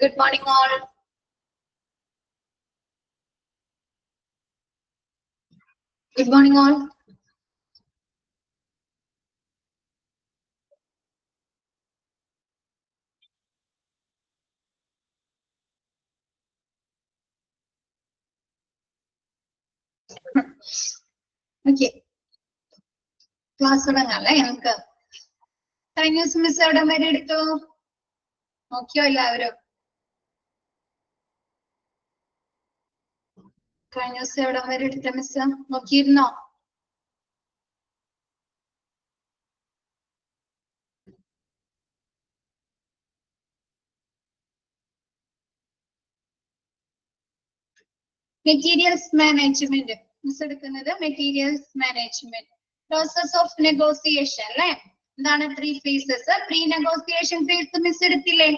Good morning all. Good morning all. Okay. Class തുടങ്ങാല്ലേ നമുക്ക്. കഴിഞ്ഞ ദിവസം മിസ് എവിടെ വരെ എടുത്തു? നോക്കിയോ എല്ലാവരും? കഴിഞ്ഞ ദിവസം എവിടെ വരെ എടുത്ത മിസ്? നോക്കിയിരുന്നോ? മെറ്റീരിയൽസ് മാനേജ്മെന്റ് മിസ് എടുക്കുന്നത് materials management. Process of negotiation അല്ലെ? എന്താണ് 3 phases? Pre negotiation phase miss എടുത്തില്ലേ?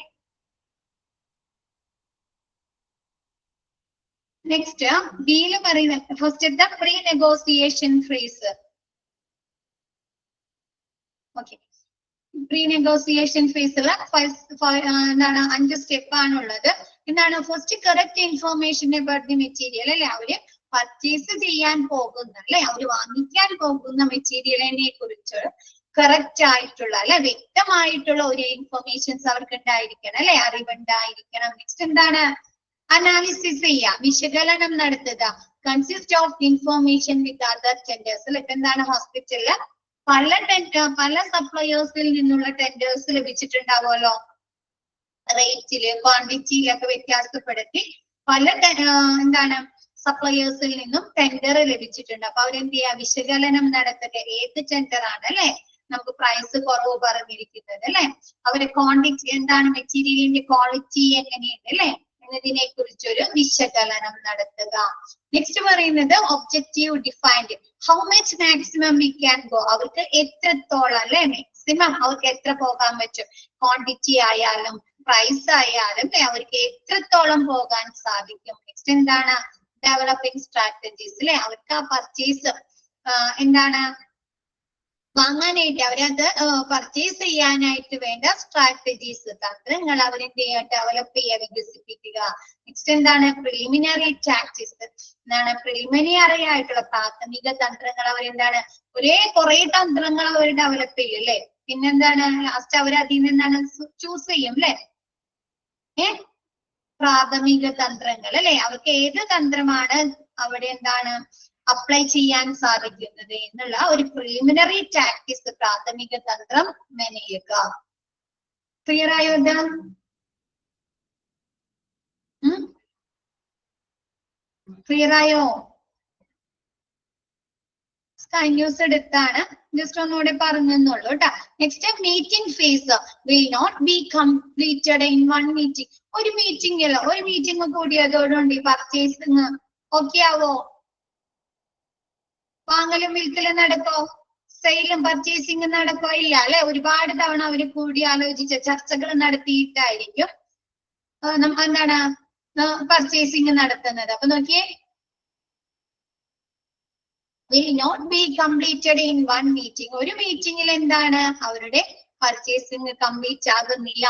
നെക്സ്റ്റ് ബിയില് പറയുന്നത് first pre negotiation phase. Okay, pre negotiation ഫേസിൽ എന്താണ് 5 സ്റ്റെപ്പ് ആണുള്ളത്. എന്താണ്? First correct information about the material അല്ലെ? അവര് പർച്ചേസ് ചെയ്യാൻ പോകുന്ന അല്ലെ, അവര് വാങ്ങിക്കാൻ പോകുന്ന മെറ്റീരിയലിനെ കുറിച്ച് കറക്റ്റ് ആയിട്ടുള്ള അല്ലെ, വ്യക്തമായിട്ടുള്ള ഒരു ഇൻഫോർമേഷൻസ് അവർക്ക് ഉണ്ടായിരിക്കണം അല്ലെ, അറിവുണ്ടായിരിക്കണം. നെക്സ്റ്റ് എന്താണ്? അനാലിസിസ് ചെയ്യുക, വിശകലനം നടത്തുക. Consist of information with other tenders അല്ലെ. എന്താണ്? ഹോസ്പിറ്റലില് പല സപ്ലയേഴ്സിൽ നിന്നുള്ള ടെൻഡേഴ്സ് ലഭിച്ചിട്ടുണ്ടാവുമല്ലോ. റേറ്റില് ക്വാണ്ടിറ്റിയിലൊക്കെ വ്യത്യാസപ്പെടുത്തി പല എന്താണ് സപ്ലയേഴ്സിൽ നിന്നും ടെൻഡർ ലഭിച്ചിട്ടുണ്ട്. അപ്പൊ അവരെന്ത് ചെയ്യുക? വിശകലനം നടത്തുക. ഏത് ടെൻഡർ ആണ് അല്ലെ നമുക്ക് പ്രൈസ് കുറവ് പറഞ്ഞിരിക്കുന്നത് അല്ലെ, അവരെ ക്വാണ്ടിറ്റി എന്താണ്, മെറ്റീരിയലിന്റെ ക്വാളിറ്റി എങ്ങനെയുണ്ട് അല്ലെ എന്നതിനെ കുറിച്ചൊരു വിശകലനം നടത്തുക. നെക്സ്റ്റ് പറയുന്നത് objective defined. How much maximum we can go, അവർക്ക് എത്രത്തോളം അല്ലെ മാക്സിമം അവർക്ക് എത്ര പോകാൻ പറ്റും, ക്വാണ്ടിറ്റി ആയാലും പ്രൈസ് ആയാലും അവർക്ക് എത്രത്തോളം പോകാൻ സാധിക്കും. നെക്സ്റ്റ് എന്താണ്? ഡെവലപ്പിംഗ് സ്ട്രാറ്റജീസ് അല്ലെ, അവർക്ക് ആ പർച്ചേസ് എന്താണ് വാങ്ങാനായിട്ട് അവരത് പർച്ചേസ് ചെയ്യാനായിട്ട് വേണ്ട സ്ട്രാറ്റജീസ്, തന്ത്രങ്ങൾ അവരെന്ത് ചെയ്യുക? ഡെവലപ്പ് ചെയ്യുക, വികസിപ്പിക്കുക. നെക്സ്റ്റ് എന്താണ്? Preliminary tactics. എന്താണ്? പ്രിലിമിനറി ആയിട്ടുള്ള പ്രാഥമിക തന്ത്രങ്ങൾ അവരെന്താണ് കുറെ തന്ത്രങ്ങൾ അവർ ഡെവലപ്പ് ചെയ്യും അല്ലെ. പിന്നെന്താണ്? ലാസ്റ്റ് അവർ അതിൽ നിന്നാണ് ചൂസ് ചെയ്യും അല്ലെ, പ്രാഥമിക തന്ത്രങ്ങൾ അല്ലെ. അവർക്ക് ഏത് തന്ത്രമാണ് അവിടെ എന്താണ് അപ്ലൈ ചെയ്യാൻ സാധിക്കുന്നത് എന്നുള്ള ഒരു പ്രിലിമിനറി ടാക്ടിക്സ്, പ്രാഥമിക തന്ത്രം മെനയുക. ക്ലിയർ ആയോ? ഇത് ക്ലിയർ ആയോ? ന്യൂസ് എടുത്താണ്, ജസ്റ്റ് ഒന്നുകൂടെ പറഞ്ഞെന്നുള്ളൂ കേട്ടോ. Next meeting phase will not be completed in one meeting. ഒരു മീറ്റിംഗ് കൂടിയതോടുകൂടി പർച്ചേസിങ് ഓക്കെ ആവോ? വാങ്ങലും വിൽക്കലും നടക്കോ? സെയിലും പർച്ചേസിങ് നടക്കോ? ഇല്ല അല്ലെ. ഒരുപാട് തവണ അവര് കൂടി ആലോചിച്ച ചർച്ചകൾ നടത്തിയിട്ടായിരിക്കും എന്താണ് പർച്ചേസിങ് നടത്തുന്നത്. അപ്പൊ നോക്കിയേ, will not be completed in one meeting. ഒരു മീറ്റിംഗിൽ എന്താണ് അവരുടെ പർച്ചേസിങ് കംപ്ലീറ്റ് ആകുന്നില്ല.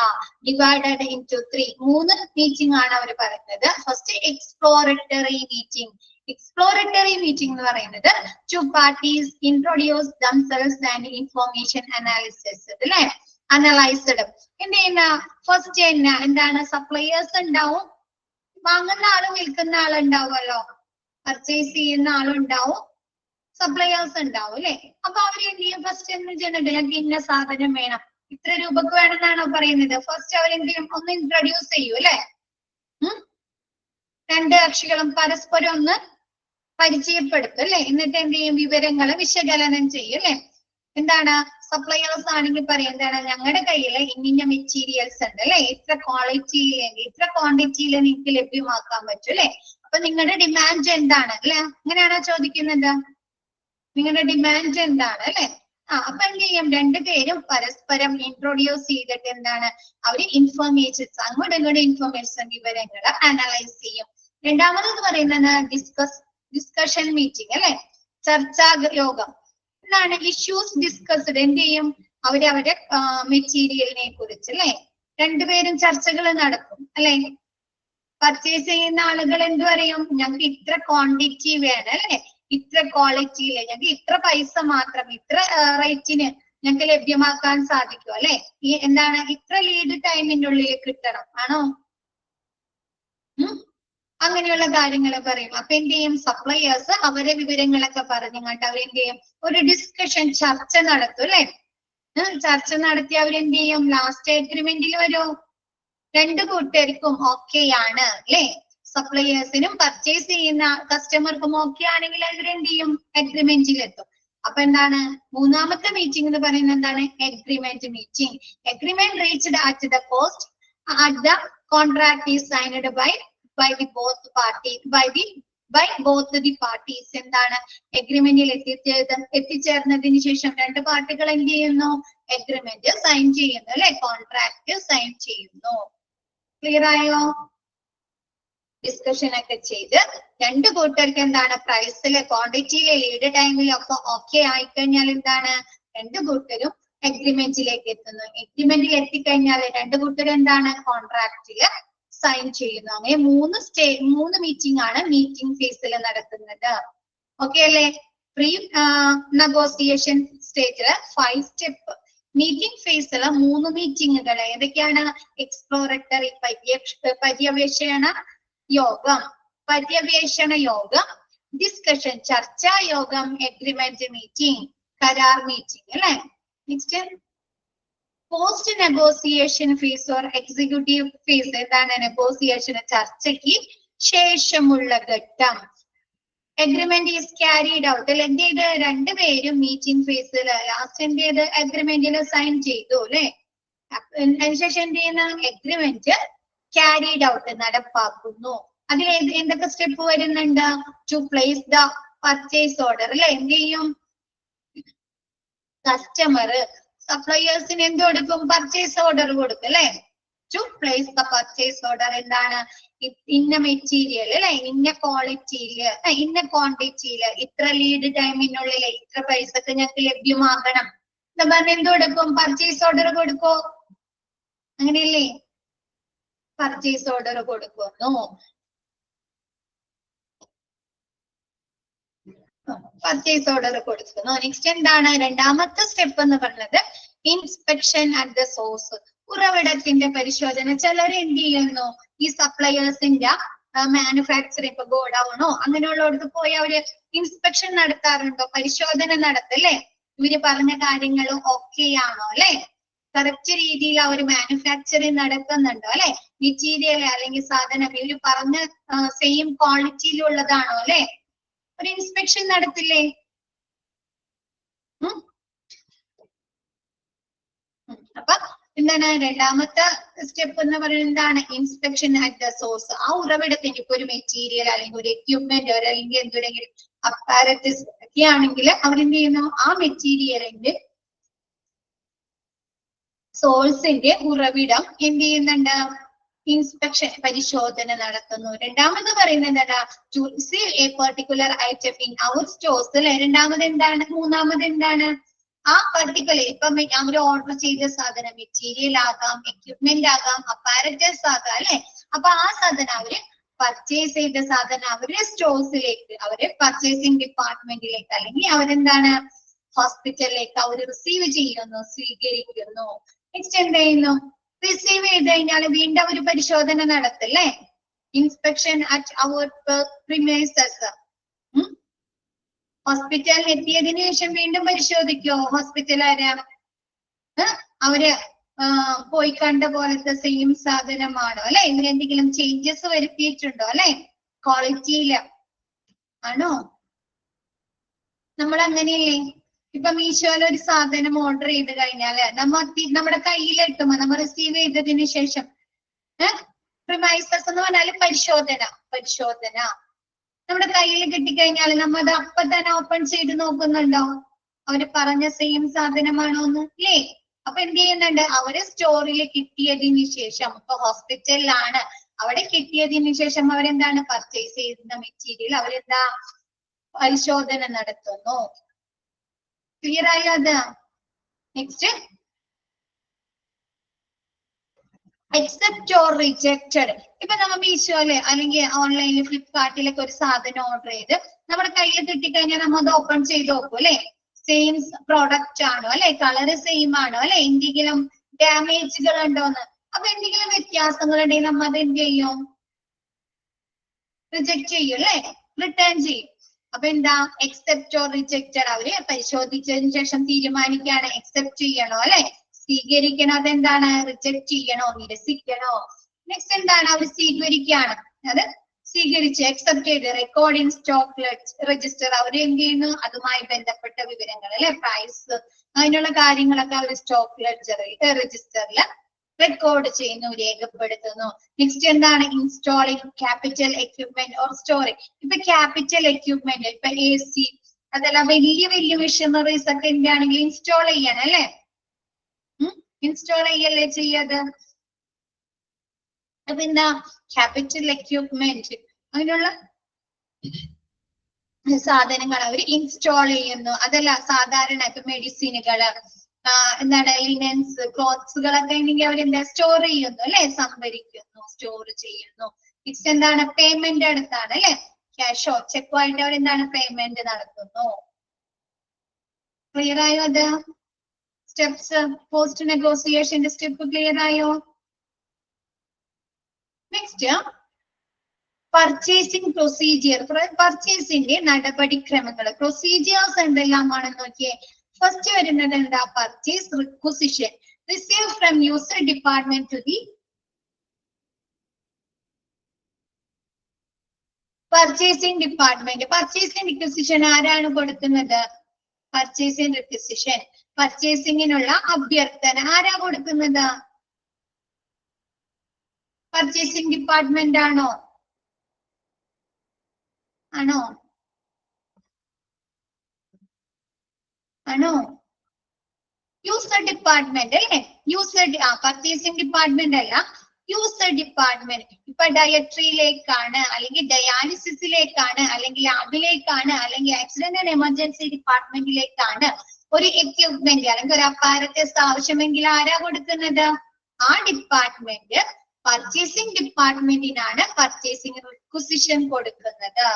ഡിവൈഡഡ് ഇൻടു 3 മീറ്റിംഗ് ആണ് അവർ പറയുന്നത്. First exploratory meeting. Exploratory meeting എന്ന് പറയുന്നത് 2 parties introduce themselves and information analysis അല്ലെ, അനലൈസ്ഡ്. എന്ത് ചെയ്യുന്ന ഫസ്റ്റ് എന്താണ് സപ്ലയേഴ്സ് ഉണ്ടാവും, വാങ്ങുന്ന ആളും വിൽക്കുന്ന ആളുണ്ടാവുമല്ലോ, പർച്ചേസ് ചെയ്യുന്ന ആളുണ്ടാവും, സപ്ലയേഴ്സ് ഉണ്ടാവും അല്ലെ. അപ്പൊ അവര് എന്ത് ചെയ്യും? ഫസ്റ്റ് എന്ത് ചെയ്യുന്നുണ്ട്? ഞങ്ങൾക്ക് ഇന്ന സാധനം വേണം, ഇത്ര രൂപക്ക് വേണമെന്നാണോ പറയുന്നത്? ഫസ്റ്റ് അവരെന്ത് ചെയ്യും? ഒന്ന് ഇൻട്രൊഡ്യൂസ് ചെയ്യൂ അല്ലെ. 2 കക്ഷികളും പരസ്പരം ഒന്ന് പരിചയപ്പെടുത്തും അല്ലെ. എന്നിട്ട് എന്ത് ചെയ്യും? വിവരങ്ങൾ വിശകലനം ചെയ്യും അല്ലെ. എന്താണ് സപ്ലയേഴ്സ് ആണെങ്കിൽ പറയും എന്താണ്, ഞങ്ങളുടെ കയ്യിൽ ഇന്ന മെറ്റീരിയൽസ് ഉണ്ട് അല്ലെ, ഇത്ര ക്വാളിറ്റിയിൽ ഇത്ര ക്വാണ്ടിറ്റിയിൽ നിങ്ങൾക്ക് ലഭ്യമാക്കാൻ പറ്റും അല്ലെ. അപ്പൊ നിങ്ങളുടെ ഡിമാൻഡ് എന്താണ് അല്ലെ, അങ്ങനെയാണോ ചോദിക്കുന്നത്? നിങ്ങളുടെ ഡിമാൻഡ് എന്താണ് അല്ലെ. അപ്പൊ എന്ത് ചെയ്യും? 2 പേരും പരസ്പരം ഇൻട്രൊഡ്യൂസ് ചെയ്തിട്ട് എന്താണ് അവര് ഇൻഫർമേഷൻസ് അങ്ങോട്ടും ഇങ്ങോട്ടും ഇൻഫർമേഷൻ വിവരങ്ങൾ അനലൈസ് ചെയ്യും. രണ്ടാമത് പറയുന്നത് ഡിസ്കഷൻ മീറ്റിംഗ് അല്ലെ, ചർച്ചാ യോഗം. എന്താണ്? Issues discussed. എന്ത് ചെയ്യും? അവരവരുടെ മെറ്റീരിയലിനെ കുറിച്ച് അല്ലെ രണ്ടുപേരും ചർച്ചകൾ നടക്കും അല്ലെ. പർച്ചേസ് ചെയ്യുന്ന ആളുകൾ എന്ത് പറയും, ഞങ്ങൾക്ക് ഇത്ര ക്വാണ്ടിറ്റി വേണം അല്ലെ, ഇത്ര ക്വാളിറ്റിയില് ഞങ്ങൾക്ക് ഇത്ര പൈസ മാത്രം, ഇത്ര റേറ്റിന് ഞങ്ങൾക്ക് ലഭ്യമാക്കാൻ സാധിക്കും അല്ലെ. ഈ എന്താണ്, ഇത്ര ലീഡ് ടൈമിന്റെ ഉള്ളിൽ കിട്ടണം ആണോ. അങ്ങനെയുള്ള കാര്യങ്ങൾ പറയും. അപ്പൊ എന്ത് ചെയ്യും, സപ്ലയേഴ്സ് അവരെ വിവരങ്ങളൊക്കെ പറഞ്ഞുകൊണ്ട് അവരെന്ത് ചെയ്യും, ഒരു ഡിസ്കഷൻ ചർച്ച നടത്തും അല്ലെ. ചർച്ച നടത്തി അവരെന്ത് ചെയ്യും, ലാസ്റ്റ് അഗ്രിമെന്റിൽ വരും. രണ്ടു കൂട്ടർക്കും ഓക്കെയാണ് അല്ലെ, സപ്ലയേഴ്സിനും പർച്ചേസ് ചെയ്യുന്ന കസ്റ്റമർക്കും ഓക്കെ ആണെങ്കിൽ അവരെന്ത് ചെയ്യും, അഗ്രിമെന്റിൽ എത്തും. അപ്പൊ എന്താണ് മൂന്നാമത്തെ മീറ്റിംഗ് എന്ന് പറയുന്നത്, എന്താണ്, agreement meeting. Agreement reached at the cost at the contract is signed by both the parties. എന്താണ്, അഗ്രിമെന്റിൽ എത്തിച്ചേർന്നതിന് ശേഷം രണ്ട് പാർട്ടികൾ എന്ത് ചെയ്യുന്നു, അഗ്രിമെന്റ് സൈൻ ചെയ്യുന്നു അല്ലെ, കോൺട്രാക്ട് സൈൻ ചെയ്യുന്നു. ക്ലിയർ ആയോ? ഡിസ്കഷൻ ഒക്കെ ചെയ്ത് രണ്ട് കൂട്ടർക്ക് എന്താണ്, പ്രൈസിലെ ക്വാണ്ടിറ്റിയിലെ ലീഡ് ടൈമിലൊക്കെ ഓക്കെ ആയിക്കഴിഞ്ഞാൽ എന്താണ്, രണ്ട് കൂട്ടരും അഗ്രിമെന്റിലേക്ക് എത്തുന്നു. അഗ്രിമെന്റിൽ എത്തിക്കഴിഞ്ഞാൽ രണ്ട് കൂട്ടരും എന്താണ്, കോൺട്രാക്റ്റില് സൈൻ ചെയ്യുന്നു. അങ്ങനെ മൂന്ന് മീറ്റിംഗ് ആണ് മീറ്റിംഗ് ഫേസിൽ നടക്കുന്നത്. ഓക്കെ അല്ലെ. പ്രീ നെഗോസിയേഷൻ സ്റ്റേജില് 5 സ്റ്റെപ്പ്. മീറ്റിംഗ് ഫേസില് 3 മീറ്റിംഗുകൾ ഏതൊക്കെയാണ്, എക്സ്പ്ലോറട്ടറി പര്യവേഷണ യോഗം, ഡിസ്കഷൻ ചർച്ചാ യോഗം, അഗ്രിമെന്റ് മീറ്റിംഗ് കരാർ മീറ്റിംഗ് അല്ലെ. Next post negotiation phase or executive phase. എന്താണ്, നെഗോസിയേഷൻ ചർച്ചയ്ക്ക് ശേഷമുള്ള ഘട്ടം. Agreement is carried out. എന്ത് ചെയ്ത്, രണ്ടുപേരും മീറ്റിംഗ് ഫേസിൽ ലാസ്റ്റ് എന്ത് ചെയ്ത്, അഗ്രിമെന്റിൽ സൈൻ ചെയ്തു അല്ലെ. അതിനുശേഷം എന്ത് ചെയ്യുന്ന, അഗ്രിമെന്റ് ക്യാരിഡ് ഔട്ട് നടപ്പാക്കുന്നു. അതിൽ എന്തൊക്കെ സ്റ്റെപ്പ് വരുന്നുണ്ട്, to place the purchase order അല്ലെ. എന്ത് ചെയ്യും, കസ്റ്റമർ സപ്ലയേഴ്സിന് എന്ത് കൊടുക്കും, പർച്ചേസ് ഓർഡർ കൊടുക്കും അല്ലെ. To place the purchase order എന്താണ്, ഇന്ന മെറ്റീരിയൽ അല്ലെ, ഇന്ന ക്വാളിറ്റിയില് ഇന്ന ക്വാണ്ടിറ്റിയില് ഇത്ര ലീഡ് ടൈമിനുള്ളിൽ ഇത്ര പൈസക്ക് ഞങ്ങൾക്ക് ലഭ്യമാകണം എന്ന് പറഞ്ഞ് എന്ത് കൊടുക്കും, പർച്ചേസ് ഓർഡർ കൊടുക്കോ, അങ്ങനെയല്ലേ, പർച്ചേസ് ഓർഡർ കൊടുക്കുന്നു. പർച്ചേസ് ഓർഡർ കൊടുക്കുന്നു. നെക്സ്റ്റ് എന്താണ്, രണ്ടാമത്തെ സ്റ്റെപ്പ് എന്ന് പറയുന്നത് ഇൻസ്പെക്ഷൻ അറ്റ് ദ സോഴ്സ്. ഉറവിടത്തിന്റെ പരിശോധന. ചിലർ എന്ത് ചെയ്യുന്നു, ഈ സപ്ലയേഴ്സിന്റെ മാനുഫാക്ചറിംഗ് ഇപ്പൊ ഗോഡൌണോ അങ്ങനെയുള്ളടത്ത് പോയി അവര് ഇൻസ്പെക്ഷൻ നടത്താറുണ്ടോ, പരിശോധന നടത്തല്ലേ. ഇവര് പറഞ്ഞ കാര്യങ്ങൾ ഓക്കെ ആണോ അല്ലെ, കറക്റ്റ് രീതിയിൽ അവർ മാനുഫാക്ചറിങ് നടത്തുന്നുണ്ടോ അല്ലെ, മെറ്റീരിയൽ അല്ലെങ്കിൽ സാധനം ഇവര് പറഞ്ഞ സെയിം ക്വാളിറ്റിയിലുള്ളതാണോ അല്ലെ, ഒരു ഇൻസ്പെക്ഷൻ നടത്തില്ലേ. അപ്പൊ എന്താണ് രണ്ടാമത്തെ സ്റ്റെപ്പ് എന്ന് പറയുന്നത്, എന്താണ്, ഇൻസ്പെക്ഷൻ അറ്റ് ദ സോഴ്സ്. ആ ഉറവിടത്തിന് ഇപ്പൊ ഒരു മെറ്റീരിയൽ അല്ലെങ്കിൽ ഒരു എക്യുപ്മെന്റ് അല്ലെങ്കിൽ എന്തെങ്കിലും അപ്പാരറ്റസ് ഒക്കെ ആണെങ്കിൽ അവരെന്ത് ചെയ്യുന്നു, ആ മെറ്റീരിയലിന്റെ സോഴ്സിന്റെ ഉറവിടം എന്ത് ചെയ്യുന്നുണ്ട്, ഇൻസ്പെക്ഷൻ പരിശോധന നടത്തുന്നു. രണ്ടാമത് പറയുന്നത് എന്താണ്, to receive a particular item in our stores അല്ലെ. രണ്ടാമത് എന്താണ്, മൂന്നാമത് എന്താണ്, ആ പർട്ടിക്കുലർ ഇപ്പൊ അവർ ഓർഡർ ചെയ്ത സാധനം മെറ്റീരിയൽ ആകാം, എക്യുപ്മെന്റ് ആകാം, അപ്പാരറ്റസ് ആകാം അല്ലെ. അപ്പൊ ആ സാധനം അവര് പർച്ചേസ് ചെയ്ത സാധനം അവരുടെ സ്റ്റോഴ്സിലേക്ക്, അവരെ പർച്ചേസിംഗ് ഡിപ്പാർട്ട്മെന്റിലേക്ക് അല്ലെങ്കിൽ അവരെന്താണ് ഹോസ്പിറ്റലിലേക്ക് അവർ റിസീവ് ചെയ്യുന്നു, സ്വീകരിക്കുന്നു. നെക്സ്റ്റ് എന്ത് ചെയ്യുന്നു, റിസീവ് ചെയ്ത് കഴിഞ്ഞാൽ വീണ്ടും അവർ പരിശോധന നടത്തില്ലേ, ഇൻസ്പെക്ഷൻ അറ്റ് അവർ പ്രിമൈസസ്. ഹോസ്പിറ്റലിൽ എത്തിയതിനു ശേഷം വീണ്ടും പരിശോധിക്കോ ഹോസ്പിറ്റലുകാര്, അവര് പോയി കണ്ട പോലത്തെ സെയിം സാധനമാണോ അല്ലെ, ഇതിലെന്തെങ്കിലും ചേഞ്ചസ് വരുത്തിയിട്ടുണ്ടോ അല്ലെ, ക്വാളിറ്റിയില് ആണോ. നമ്മൾ അങ്ങനെയല്ലേ, ഇപ്പൊ മീഷോയിൽ ഒരു സാധനം ഓർഡർ ചെയ്ത് കഴിഞ്ഞാല് നമ്മുടെ കയ്യിൽ എത്തുമ്പോ നമ്മൾ റിസീവ് ചെയ്തതിന് ശേഷം പ്രിമൈസസ് എന്ന് പറഞ്ഞാല് പരിശോധന നമ്മുടെ കയ്യിൽ കിട്ടിക്കഴിഞ്ഞാൽ നമ്മൾ അത് അപ്പൊ തന്നെ ഓപ്പൺ ചെയ്ത് നോക്കുന്നുണ്ടോ, അവര് പറഞ്ഞ സെയിം സാധനമാണോ എന്ന് ഇല്ലേ. അപ്പൊ എന്ത് ചെയ്യുന്നുണ്ട്, അവര് സ്റ്റോറിൽ കിട്ടിയതിന് ശേഷം, ഇപ്പൊ ഹോസ്പിറ്റലിലാണ്, അവിടെ കിട്ടിയതിന് ശേഷം അവരെന്താണ് പർച്ചേസ് ചെയ്യുന്ന മെറ്റീരിയൽ അവരെന്താ പരിശോധന നടത്തുന്നു. ക്ലിയർ ആയോ അത്. Next accept or rejected. ഇപ്പൊ നമ്മ മീഷോയില് അല്ലെങ്കിൽ ഓൺലൈനിൽ ഫ്ലിപ്കാർട്ടിലൊക്കെ ഒരു സാധനം ഓർഡർ ചെയ്ത് നമ്മുടെ കയ്യിൽ കിട്ടിക്കഴിഞ്ഞാൽ നമ്മ അത് ഓപ്പൺ ചെയ്ത് നോക്കും അല്ലെ, സെയിം പ്രോഡക്റ്റ് ആണോ അല്ലെ, കളറ് സെയിം ആണോ അല്ലെ, എന്തെങ്കിലും ഡാമേജുകൾ ഉണ്ടോന്ന്. അപ്പൊ എന്തെങ്കിലും വ്യത്യാസങ്ങൾ ഉണ്ടെങ്കിൽ നമ്മ അത് എന്ത് ചെയ്യും, റിജക്ട് ചെയ്യും അല്ലെ, റിട്ടേൺ ചെയ്യും. അപ്പൊ എന്താ, എക്സെപ്റ്റ് ഓർ റിജക്റ്റഡ് അവര് പരിശോധിച്ചതിന് ശേഷം തീരുമാനിക്കുകയാണ് എക്സെപ്റ്റ് ചെയ്യണോ അല്ലെ, സ്വീകരിക്കണോ, അതെന്താണ് റിജക്ട് ചെയ്യണോ, നിരസിക്കണോ. നെക്സ്റ്റ് എന്താണ്, അവർ സ്വീകരിക്കുകയാണ്, അത് സ്വീകരിച്ച് അക്സെപ്റ്റ് ചെയ്ത്. റെക്കോർഡ് ഇൻ സ്റ്റോക്ക് രജിസ്റ്റർ, അവർ എന്ത് ചെയ്യുന്നു, അതുമായി ബന്ധപ്പെട്ട വിവരങ്ങൾ അല്ലെ, പ്രൈസ് അതിനുള്ള കാര്യങ്ങളൊക്കെ അവർ സ്റ്റോക്ക് രജിസ്റ്ററിൽ റെക്കോർഡ് ചെയ്യുന്നു, രേഖപ്പെടുത്തുന്നു. നെക്സ്റ്റ് എന്താണ്, installing capital equipment or storage. ഇപ്പൊ ക്യാപിറ്റൽ എക്യുപ്മെന്റ് ഇപ്പൊ AC അതെല്ലാം വലിയ വലിയ മെഷീനറീസ് ഒക്കെ എന്താണെങ്കിൽ ഇൻസ്റ്റാൾ ചെയ്യണം അല്ലെ, ഇൻസ്റ്റാൾ ചെയ്യല്ലേ ചെയ്യാത്. അപ്പൊ എന്താ, ക്യാപിറ്റൽ എക്യുപ്മെന്റ് അതിനുള്ള സാധനങ്ങൾ അവർ ഇൻസ്റ്റാൾ ചെയ്യുന്നു. അതല്ല സാധാരണ ഇപ്പൊ മെഡിസിനുകള്, എന്താണ് ലിനൻസ്, ക്ലോത്ത്സുകളൊക്കെ ഉണ്ടെങ്കിൽ അവരെന്താ സ്റ്റോർ ചെയ്യുന്നു അല്ലെ, സംഭരിക്കുന്നു, സ്റ്റോർ ചെയ്യുന്നു. നെക്സ്റ്റ് എന്താണ്, പേയ്മെന്റ് അടുത്താണ് അല്ലെ, ക്യാഷോ ചെക്കോ ആയിട്ട് അവരെന്താണ് പേയ്മെന്റ് നടത്തുന്നു. ക്ലിയർ ആയോ അത്? സ്റ്റെപ്സ്, പോസ്റ്റ് നെഗോസിയേഷന്റെ സ്റ്റെപ്പ് ക്ലിയർ ആയോ? നെക്സ്റ്റ് പർച്ചേസിംഗ് പ്രൊസീജിയർ, പർച്ചേസിന്റെ നടപടിക്രമങ്ങൾ. പ്രൊസീജിയേഴ്സ് എന്തെല്ലാമാണെന്ന് നോക്കിയേ. ഫസ്റ്റ് വരുന്നത് എന്താ, purchase requisition receive from user department to the purchasing department. Purchasing requisition ആരാണ് കൊടുക്കുന്നത്, പർച്ചേസിംഗ് റിക്വസിഷൻ പർച്ചേസിംഗിനുള്ള അഭ്യർത്ഥന ആരാ കൊടുക്കുന്നത്, പർച്ചേസിംഗ് ഡിപ്പാർട്ട്മെന്റ് ആണോ? ആണോ ആണോ യൂസർ ഡിപ്പാർട്ട്മെന്റ് അല്ലേ, യൂസർ പർച്ചേസിംഗ് ഡിപ്പാർട്ട്മെന്റ് അല്ല, യൂസർ ഡിപ്പാർട്ട്മെന്റ്. ഇപ്പൊ ഡയട്രിയിലേക്കാണ് അല്ലെങ്കിൽ ഡയാലിസിസിലേക്കാണ് അല്ലെങ്കിൽ ലാബിലേക്കാണ് അല്ലെങ്കിൽ ആക്സിഡന്റ് ആൻഡ് എമർജൻസി ഡിപ്പാർട്ട്മെന്റിലേക്കാണ് ഒരു എക്യുപ്മെന്റ് അല്ലെങ്കിൽ ഒരു അപ്പാരറ്റസ് ആവശ്യമെങ്കിൽ ആരാ കൊടുക്കുന്നത്, ആ ഡിപ്പാർട്ട്മെന്റ് പർച്ചേസിംഗ് ഡിപ്പാർട്ട്മെന്റിനാണ് പർച്ചേസിംഗ് റിക്വസിഷൻ കൊടുക്കുന്നത്.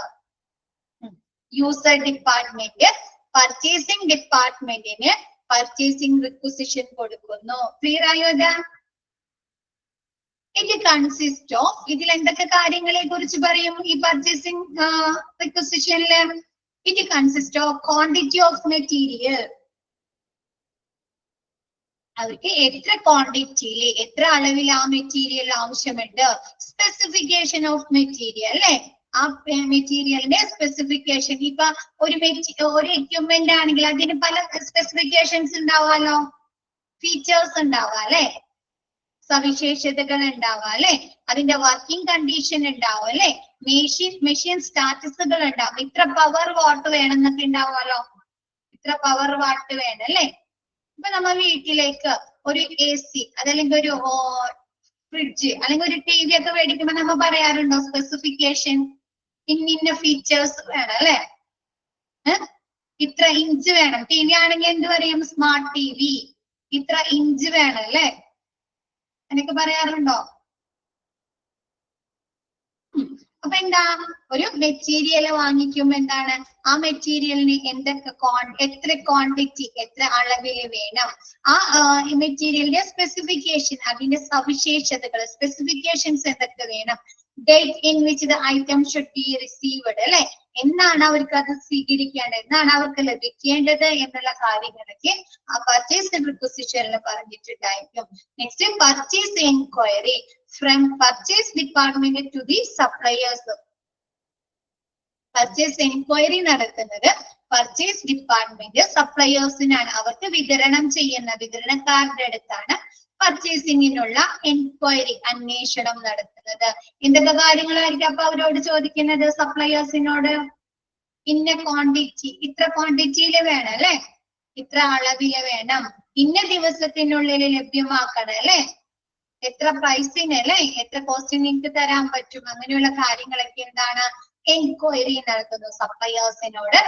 യൂസർ ഡിപ്പാർട്ട്മെന്റ് പർച്ചേസിംഗ് ഡിപ്പാർട്ട്മെന്റിന് പർച്ചേസിംഗ് റിക്വസിഷൻ കൊടുക്കുന്നു. ക്ലിയർ ആയോ? ഇറ്റ് കൺസിസ്റ്റ് ഓഫ്, ഇതിൽ എന്തൊക്കെ കാര്യങ്ങളെ കുറിച്ച് പറയും ഈ പർച്ചേസിംഗ് റിക്വസിഷനില്? It consist of quantity of material, അവർക്ക് എത്ര ക്വാണ്ടിറ്റിയില് എത്ര അളവിൽ ആ മെറ്റീരിയൽ ആവശ്യമുണ്ട്. സ്പെസിഫിക്കേഷൻ ഓഫ് മെറ്റീരിയൽ അല്ലെ, ആ മെറ്റീരിയലിന്റെ സ്പെസിഫിക്കേഷൻ. ഇപ്പൊ ഒരു എക്യുപ്മെന്റ് ആണെങ്കിൽ അതിന് പല സ്പെസിഫിക്കേഷൻസ് ഉണ്ടാവാലോ, ഫീച്ചേഴ്സ് ഉണ്ടാവാം അല്ലെ, സവിശേഷതകൾ ഉണ്ടാവാം അല്ലെ, അതിന്റെ വർക്കിംഗ് കണ്ടീഷൻ ഉണ്ടാവും അല്ലെ, മെഷീൻ സ്റ്റാറ്റസുകൾ ഉണ്ടാവും. ഇത്ര പവർ വാട്ട് വേണം എന്നൊക്കെ ഉണ്ടാവുമല്ലോ, ഇത്ര പവർ വാട്ട് വേണം അല്ലെ. ഇപ്പൊ നമ്മൾ വീട്ടിലേക്ക് ഒരു AC അതല്ലെങ്കിൽ ഒരു ഫ്രിഡ്ജ് അല്ലെങ്കിൽ ഒരു TV ഒക്കെ മേടിക്കുമ്പോ നമ്മ പറയാറുണ്ടോ സ്പെസിഫിക്കേഷൻ, ഇന്ന ഫീച്ചേഴ്സ് വേണം അല്ലെ, ഇത്ര ഇഞ്ച് വേണം. TV ആണെങ്കിൽ എന്ത് പറയും, സ്മാർട്ട് TV, ഇത്ര ഇഞ്ച് വേണം അല്ലെ, എന്നൊക്കെ പറയാറുണ്ടോ? അപ്പൊ എന്താ, ഒരു മെറ്റീരിയൽ വാങ്ങിക്കുമ്പോ എന്താണ്, ആ മെറ്റീരിയലിന് എന്തൊക്കെ എത്ര ക്വാണ്ടിറ്റി എത്ര അളവിൽ വേണം, ആ മെറ്റീരിയലിന്റെ സ്പെസിഫിക്കേഷൻ അതിന്റെ സവിശേഷതകൾ സ്പെസിഫിക്കേഷൻസ് എന്തൊക്കെ വേണം, date in which the item should be received അല്ലെ, എന്നാണ് അവർക്ക് അത് സ്വീകരിക്കേണ്ടത്, എന്നാണ് അവർക്ക് ലഭിക്കേണ്ടത് എന്നുള്ള കാര്യങ്ങളൊക്കെ ആ പർച്ചേസ് റിക്വസിഷനിൽ പറഞ്ഞിട്ടുണ്ടായിരിക്കും. Next purchase enquiry from purchase department to the suppliers. Purchase enquiry നടത്തുന്നത് പർച്ചേസ് ഡിപ്പാർട്ട്മെന്റ് സപ്ലയേഴ്സിനാണ്, അവർക്ക് വിതരണം ചെയ്യുന്ന വിതരണക്കാരുടെ അടുത്താണ് പർച്ചേസിംഗിനുള്ള എൻക്വയറി അന്വേഷണം നടത്തുന്നത്. എന്തൊക്കെ കാര്യങ്ങളായിരിക്കും അപ്പൊ അവരോട് ചോദിക്കുന്നത്, സപ്ലയേഴ്സിനോട്? ഇന്ന ക്വാണ്ടിറ്റി, ഇത്ര ക്വാണ്ടിറ്റിയില് വേണം അല്ലെ, ഇത്ര അളവില് വേണം, ഇന്ന ദിവസത്തിനുള്ളിൽ ലഭ്യമാക്കണം അല്ലെ, എത്ര പ്രൈസിന് അല്ലെ, എത്ര കോസ്റ്റിന് നിങ്ങൾക്ക് തരാൻ പറ്റും, അങ്ങനെയുള്ള കാര്യങ്ങളൊക്കെ എന്താണ് എൻക്വയറി നടത്തുന്നു. സപ്ലയേഴ്സിനോട്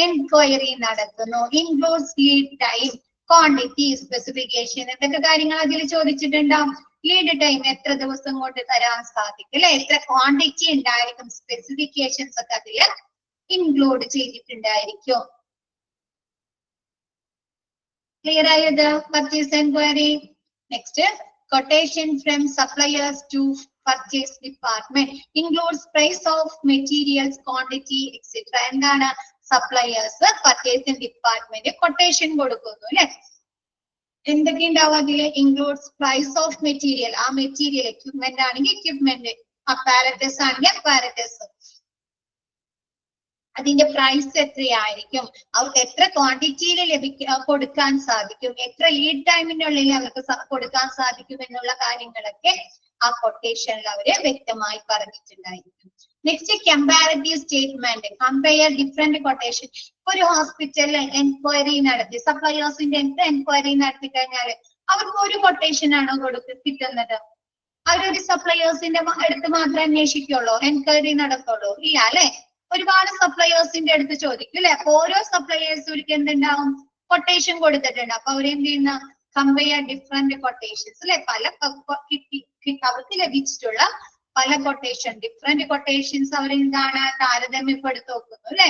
എൻക്വയറി നടത്തുന്നു. Includes lead time, quantity, specification, എന്തൊക്കെ കാര്യങ്ങൾ അതിൽ ചോദിച്ചിട്ടുണ്ടാവും. ലീഡ് ടൈം എത്ര ദിവസം കൊണ്ട് തരാൻ സാധിക്കും അല്ലെ, എത്ര ക്വാണ്ടിറ്റി ഉണ്ടായിരിക്കും, സ്പെസിഫിക്കേഷൻസ് ഒക്കെ അതിൽ ഇൻക്ലൂഡ് ചെയ്തിട്ടുണ്ടായിരിക്കും. ക്ലിയർ ആയത് purchase enquiry. Next, quotation from suppliers to purchase department includes price of materials, quantity, etc. എന്താണ് സപ്ലയേഴ്സ് പർച്ചേസിംഗ് ഡിപ്പാർട്ട്മെന്റ് കൊട്ടേഷൻ കൊടുക്കുന്നു അല്ലെ. എന്തൊക്കെ ഉണ്ടാവും അതില്? ഇൻക്ലൂഡ്സ് പ്രൈസ് ഓഫ് മെറ്റീരിയൽ, ആ മെറ്റീരിയൽ എക്യുപ്മെന്റ് ആണെങ്കിൽ എക്യുപ്മെന്റ്, അപ്പാരറ്റസ് ആണെങ്കിൽ അപ്പാരറ്റസ്, അതിന്റെ പ്രൈസ് എത്രയായിരിക്കും, അവർക്ക് എത്ര ക്വാണ്ടിറ്റിയിൽ കൊടുക്കാൻ സാധിക്കും, എത്ര ലീഡ് ടൈമിനുള്ളിൽ അവർക്ക് കൊടുക്കാൻ സാധിക്കും എന്നുള്ള കാര്യങ്ങളൊക്കെ ആ കൊട്ടേഷനിൽ അവര് വ്യക്തമായി പറഞ്ഞിട്ടുണ്ടായിരിക്കും. Next, comparative statement, compare different quotation. ഒരു ഹോസ്പിറ്റലിൽ എൻക്വയറി നടത്തി, സപ്ലയേഴ്സിന്റെ എൻക്വയറി നടത്തി കഴിഞ്ഞാൽ അവർക്ക് ഒരു കൊട്ടേഷൻ ആണോ കിട്ടുന്നത്? അവരൊരു സപ്ലയേഴ്സിന്റെ അടുത്ത് മാത്രമേ അന്വേഷിക്കുള്ളൂ, എൻക്വയറി നടത്തുള്ളൂ? ഇല്ല അല്ലെ, ഒരുപാട് സപ്ലയേഴ്സിന്റെ അടുത്ത് ചോദിക്കും അല്ലെ. അപ്പൊ ഓരോ സപ്ലയേഴ്സിലേക്ക് എന്തുണ്ടാവും? കൊട്ടേഷൻ കൊടുത്തിട്ടുണ്ട്. അപ്പൊ അവരെന്ത് ചെയ്യുന്ന? കമ്പയർ ഡിഫറെന്റ് കൊട്ടേഷൻസ് അല്ലെ, പല അവർക്ക് ലഭിച്ചിട്ടുള്ള പല കൊട്ടേഷൻ, ഡിഫറെന്റ് കൊട്ടേഷൻസ് അവരെന്താണ് താരതമ്യപ്പെടുത്തി നോക്കുന്നു അല്ലെ,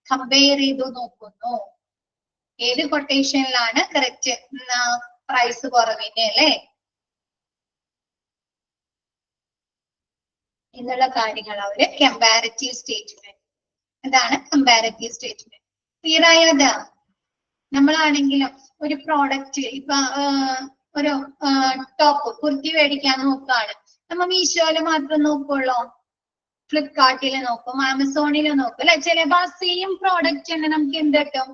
കമ്പയർ ചെയ്തു നോക്കുന്നു. ഏത് കൊട്ടേഷനിലാണ് കറക്റ്റ് പ്രൈസ് കുറവിന് അല്ലെ എന്നുള്ള കാര്യങ്ങൾ അവര് കമ്പാരറ്റീവ് സ്റ്റേറ്റ്മെന്റ്, അതാണ് കമ്പാരറ്റീവ് സ്റ്റേറ്റ്മെന്റ്. ക്ലിയർ ആയത്? നമ്മളാണെങ്കിലും ഒരു പ്രോഡക്റ്റ് ഇപ്പൊ ഒരു ടോപ്പ് കുർത്തി മേടിക്കാൻ നോക്കുകയാണ്, നമ്മ മീഷോയില് മാത്രം നോക്കുള്ളൂ, ഫ്ലിപ്കാർട്ടില് നോക്കും, ആമസോണില് നോക്കും അല്ലെ. ചിലപ്പോ ആ സെയിം പ്രോഡക്റ്റ് തന്നെ നമുക്ക് എന്ത് കിട്ടും?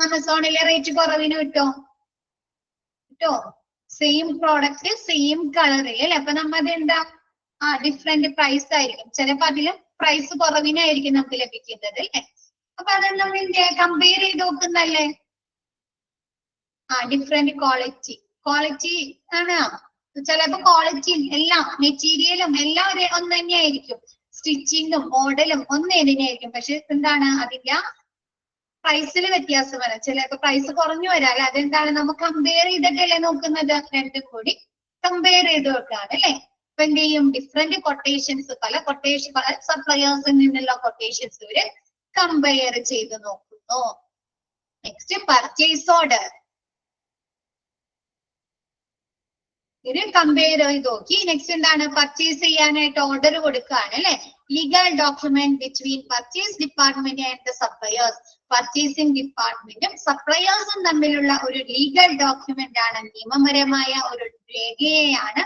ആമസോണിലെ റേറ്റ് കുറവിന് കിട്ടോ? സെയിം പ്രോഡക്റ്റ് സെയിം കളറിൽ അല്ലെ. അപ്പൊ നമ്മ അതെന്താ ഡിഫറെന്റ് പ്രൈസ് ആയിരിക്കും, ചിലപ്പോ അതിലും പ്രൈസ് കുറവിനായിരിക്കും നമുക്ക് ലഭിക്കുന്നത് അല്ലെ. അപ്പൊ അത് നമ്മൾ കമ്പയർ ചെയ്ത് നോക്കുന്നല്ലേ. ഡിഫറെന്റ് ക്വാളിറ്റി ആണ്. ചിലപ്പോ ക്വാളിറ്റി എല്ലാം മെറ്റീരിയലും എല്ലാം ഒന്ന് തന്നെയായിരിക്കും, സ്റ്റിച്ചിങ്ങും മോഡലും ഒന്ന് തന്നെയായിരിക്കും, പക്ഷെ എന്താണ് അതിന്റെ പ്രൈസിൽ വ്യത്യാസം വരാം. ചിലപ്പോ പ്രൈസ് കുറഞ്ഞു വരാം അല്ലെ. അതെന്താണ്? നമുക്ക് കമ്പയർ ചെയ്തിട്ടല്ലേ നോക്കുന്നത്, രണ്ടും കൂടി കമ്പയർ ചെയ്ത് നോക്കാണ് അല്ലെ. അപ്പൊ എന്ത് ചെയ്യും? ഡിഫറെന്റ് കൊട്ടേഷൻസ്, പല സപ്ലയേഴ്സിൽ നിന്നുള്ള കൊട്ടേഷൻസ് ഇവര് കമ്പയർ ചെയ്ത് നോക്കുന്നു. Next, purchase order. ഇത് കമ്പയർ ചെയ്ത് നോക്കി. നെക്സ്റ്റ് എന്താണ്? പർച്ചേസ് ചെയ്യാനായിട്ട് ഓർഡർ കൊടുക്കുകയാണ് അല്ലെ. Legal document between purchase department and the suppliers. Purchasing ഡിപ്പാർട്ട്മെന്റും സപ്ലയേഴ്സും തമ്മിലുള്ള ഒരു ലീഗൽ ഡോക്യുമെന്റ് ആണ്, നിയമപരമായ ഒരു രേഖയെയാണ്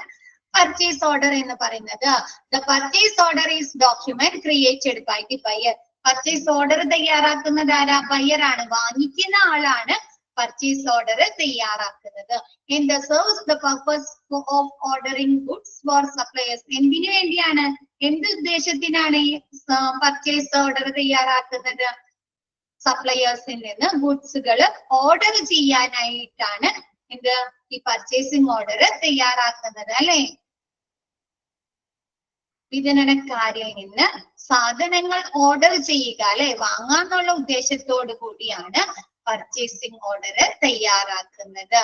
പർച്ചേസ് ഓർഡർ എന്ന് പറയുന്നത്. The purchase order is document created by the buyer. Purchase order തയ്യാറാക്കുന്നത് ആരാ? ബയർ ആണ്, വാങ്ങിക്കുന്ന ആളാണ് പർച്ചേസ് ഓർഡർ തയ്യാറാക്കുന്നത്. And serves the purpose of ordering goods for suppliers. എന്തിനു വേണ്ടിയാണ്, എന്ത് ഉദ്ദേശത്തിനാണ് ഈ പർച്ചേസ് ഓർഡർ തയ്യാറാക്കുന്നത്? സപ്ലയേഴ്സിൽ നിന്ന് ഗുഡ്സുകൾ ഓർഡർ ചെയ്യാനായിട്ടാണ് ഈ പർച്ചേസിംഗ് ഓർഡർ തയ്യാറാക്കുന്നത് അല്ലെ. വിതരണക്കാരിൽ നിന്ന് സാധനങ്ങൾ ഓർഡർ ചെയ്യുക അല്ലെ, വാങ്ങാന്നുള്ള ഉദ്ദേശത്തോടു കൂടിയാണ് പർച്ചേസിംഗ് ഓർഡർ തയ്യാറാക്കുന്നത്.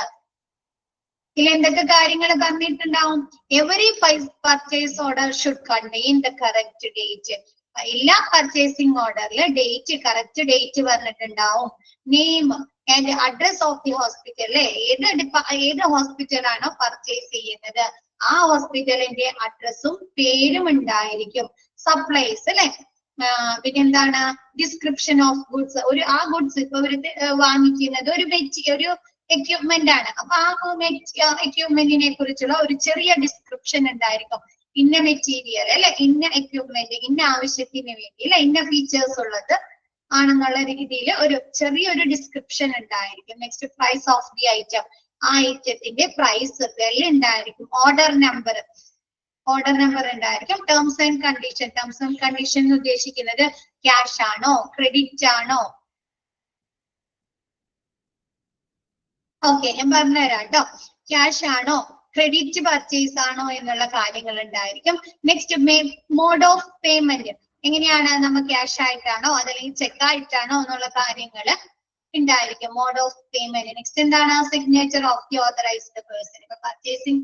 ഇതിൽ എന്തൊക്കെ കാര്യങ്ങൾ പറഞ്ഞിട്ടുണ്ടാവും? Every purchase order should contain the correct date. എല്ലാ പർച്ചേസിംഗ് ഓർഡറിൽ കറക്റ്റ് ഡേറ്റ് പറഞ്ഞിട്ടുണ്ടാവും. Name and address of the hospital അല്ലെ, ഏത് ഹോസ്പിറ്റലാണോ പർച്ചേസ് ചെയ്യുന്നത് ആ ഹോസ്പിറ്റലിന്റെ അഡ്രസ്സും പേരും ഉണ്ടായിരിക്കും. സപ്ലൈസ് അല്ലെ, പിന്നെന്താണ്? Description of goods. ആ ഗുഡ്സ് ഇപ്പൊ ഒരു വാങ്ങിക്കുന്നത് ഒരു എക്യുപ്മെന്റ് ആണ്. അപ്പൊ ആ എക്യുപ്മെന്റിനെ കുറിച്ചുള്ള ഒരു ചെറിയ ഡിസ്ക്രിപ്ഷൻ ഉണ്ടായിരിക്കും. ഇന്ന മെറ്റീരിയൽ അല്ലെ, ഇന്ന എക്യുപ്മെന്റ് ഇന്ന ആവശ്യത്തിന് വേണ്ടി അല്ലെ, ഇന്ന ഫീച്ചേഴ്സ് ഉള്ളത് ആണെന്നുള്ള രീതിയിൽ ഒരു ചെറിയൊരു ഡിസ്ക്രിപ്ഷൻ ഉണ്ടായിരിക്കും. Next, price of the item. ആ ഐറ്റത്തിന്റെ പ്രൈസ് വില ഉണ്ടായിരിക്കും. ഓർഡർ നമ്പർ ഉണ്ടായിരിക്കും. ടേംസ് ആൻഡ് കണ്ടീഷൻ ഉദ്ദേശിക്കുന്നത് ക്യാഷ് ആണോ, ക്രെഡിറ്റ് ആണോ? ഓക്കെ, ഞാൻ പറഞ്ഞുതരാം കേട്ടോ. ക്യാഷ് ആണോ, ക്രെഡിറ്റ് പർച്ചേസ് ആണോ എന്നുള്ള കാര്യങ്ങൾ ഉണ്ടായിരിക്കും. Next, mode of payment. എങ്ങനെയാണ്, നമ്മൾ ക്യാഷ് ആയിട്ടാണോ അതല്ലെങ്കിൽ ചെക്ക് ആയിട്ടാണോ എന്നുള്ള കാര്യങ്ങള് ഉണ്ടായിരിക്കും. Mode of payment. നെക്സ്റ്റ് എന്താണ്? Signature of the authorised person. ഇപ്പൊ പർച്ചേസിംഗ്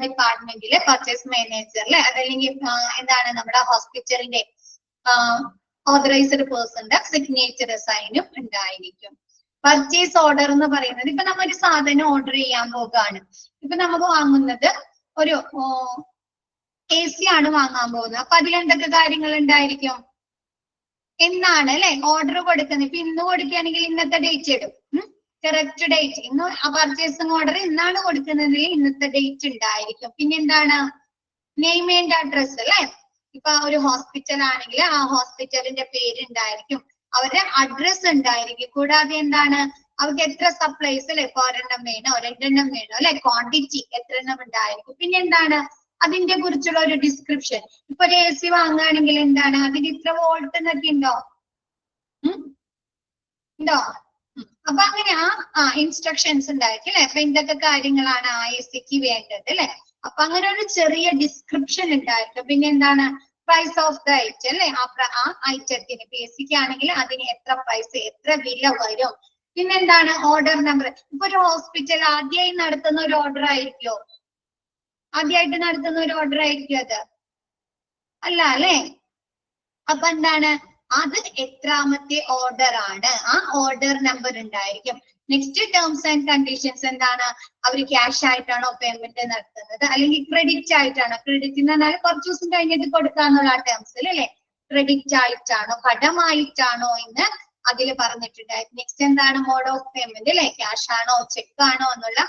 ഡിപ്പാർട്ട്മെന്റിലെ പർച്ചേസ് മാനേജറിലെ അതല്ലെങ്കിൽ എന്താണ് നമ്മുടെ ഹോസ്പിറ്റലിന്റെ ഓതറൈസ്ഡ് പേഴ്സന്റെ സിഗ്നേച്ചർ സൈനും ഉണ്ടായിരിക്കും. പർച്ചേസ് ഓർഡർ എന്ന് പറയുന്നത് ഇപ്പൊ നമ്മ ഒരു സാധനം ഓർഡർ ചെയ്യാൻ പോകുകയാണ്. ഇപ്പൊ നമുക്ക് വാങ്ങുന്നത് ഒരു AC ആണ് വാങ്ങാൻ പോകുന്നത്. അപ്പൊ അതിലെന്തൊക്കെ കാര്യങ്ങൾ ഉണ്ടായിരിക്കും? എന്നാണ് അല്ലെ ഓർഡർ കൊടുക്കുന്നത്. ഇപ്പൊ ഇന്ന് കൊടുക്കുകയാണെങ്കിൽ ഇന്നത്തെ ഡേറ്റ് ഇടും. കറക്റ്റ് ഡേറ്റ് ഇന്ന് പർച്ചേസിംഗ് ഓർഡർ ഇന്നാണ് കൊടുക്കുന്നതിൽ ഇന്നത്തെ ഡേറ്റ് ഉണ്ടായിരിക്കും. പിന്നെ എന്താണ്? നെയിം ആൻഡ് അഡ്രസ് അല്ലെ. ഇപ്പൊ ഒരു ഹോസ്പിറ്റൽ ആണെങ്കിൽ ആ ഹോസ്പിറ്റലിന്റെ പേരുണ്ടായിരിക്കും, അവരുടെ അഡ്രസ് ഉണ്ടായിരിക്കും. കൂടാതെ എന്താണ്? അവർക്ക് എത്ര സപ്ലൈസ് അല്ലെ, ഇപ്പൊ ഒരെണ്ണം വേണോ രണ്ടെണ്ണം വേണോ അല്ലെ, ക്വാണ്ടിറ്റി എത്ര എണ്ണം ഉണ്ടായിരിക്കും. പിന്നെ എന്താണ്? അതിന്റെ കുറിച്ചുള്ള ഒരു ഡിസ്ക്രിപ്ഷൻ. ഇപ്പൊ ഒരു AC വാങ്ങുകയാണെങ്കിൽ എന്താണ്? അതിന് ഇത്ര വോൾട്ട് എന്നൊക്കെ ഉണ്ടോ? ഉണ്ടോ? അപ്പൊ അങ്ങനെ ഇൻസ്ട്രക്ഷൻസ് ഉണ്ടായിരിക്കും അല്ലെ. അപ്പൊ എന്തൊക്കെ കാര്യങ്ങളാണ് ആ AC-ക്ക് വേണ്ടത് അല്ലെ. അപ്പൊ അങ്ങനെ ഒരു ചെറിയ ഡിസ്ക്രിപ്ഷൻ ഉണ്ടായിരിക്കും. പിന്നെ എന്താണ്? പ്രൈസ് ഓഫ് ദ ഐറ്റം അല്ലെ. ആ ഐറ്റത്തിന് AC-ക്ക് ആണെങ്കിൽ അതിന് എത്ര പ്രൈസ്, എത്ര വില വരും. പിന്നെന്താണ്? Order number. ഇപ്പൊ ഒരു ഹോസ്പിറ്റൽ ആദ്യമായി നടത്തുന്ന ഒരു ഓർഡർ ആയിരിക്കോ? ആദ്യമായിട്ട് നടത്തുന്ന ഒരു ഓർഡർ ആയിരിക്കും അത്? അല്ല അല്ലെ. അപ്പൊ എന്താണ്? അത് എത്രാമത്തെ ഓർഡർ ആണ്, ആ ഓർഡർ നമ്പർ ഉണ്ടായിരിക്കും. നെക്സ്റ്റ് ടേംസ് ആൻഡ് കണ്ടീഷൻസ് എന്താണ്? അവർ ക്യാഷ് ആയിട്ടാണോ പേയ്മെന്റ് നടത്തുന്നത് അല്ലെങ്കിൽ ക്രെഡിറ്റ് ആയിട്ടാണോ? ക്രെഡിറ്റ് എന്ന് പറഞ്ഞാൽ കുറച്ച് ദിവസം കഴിഞ്ഞിട്ട് കൊടുക്കാന്നുള്ള ടേംസിൽ അല്ലെ. ക്രെഡിറ്റ് ആയിട്ടാണോ കടമായിട്ടാണോ എന്ന് അതിൽ പറഞ്ഞിട്ടുണ്ടായിരുന്നു. നെക്സ്റ്റ് എന്താണ്? മോഡ് ഓഫ് പേയ്മെന്റ് അല്ലെ. ക്യാഷ് ആണോ ചെക്ക് ആണോ എന്നുള്ള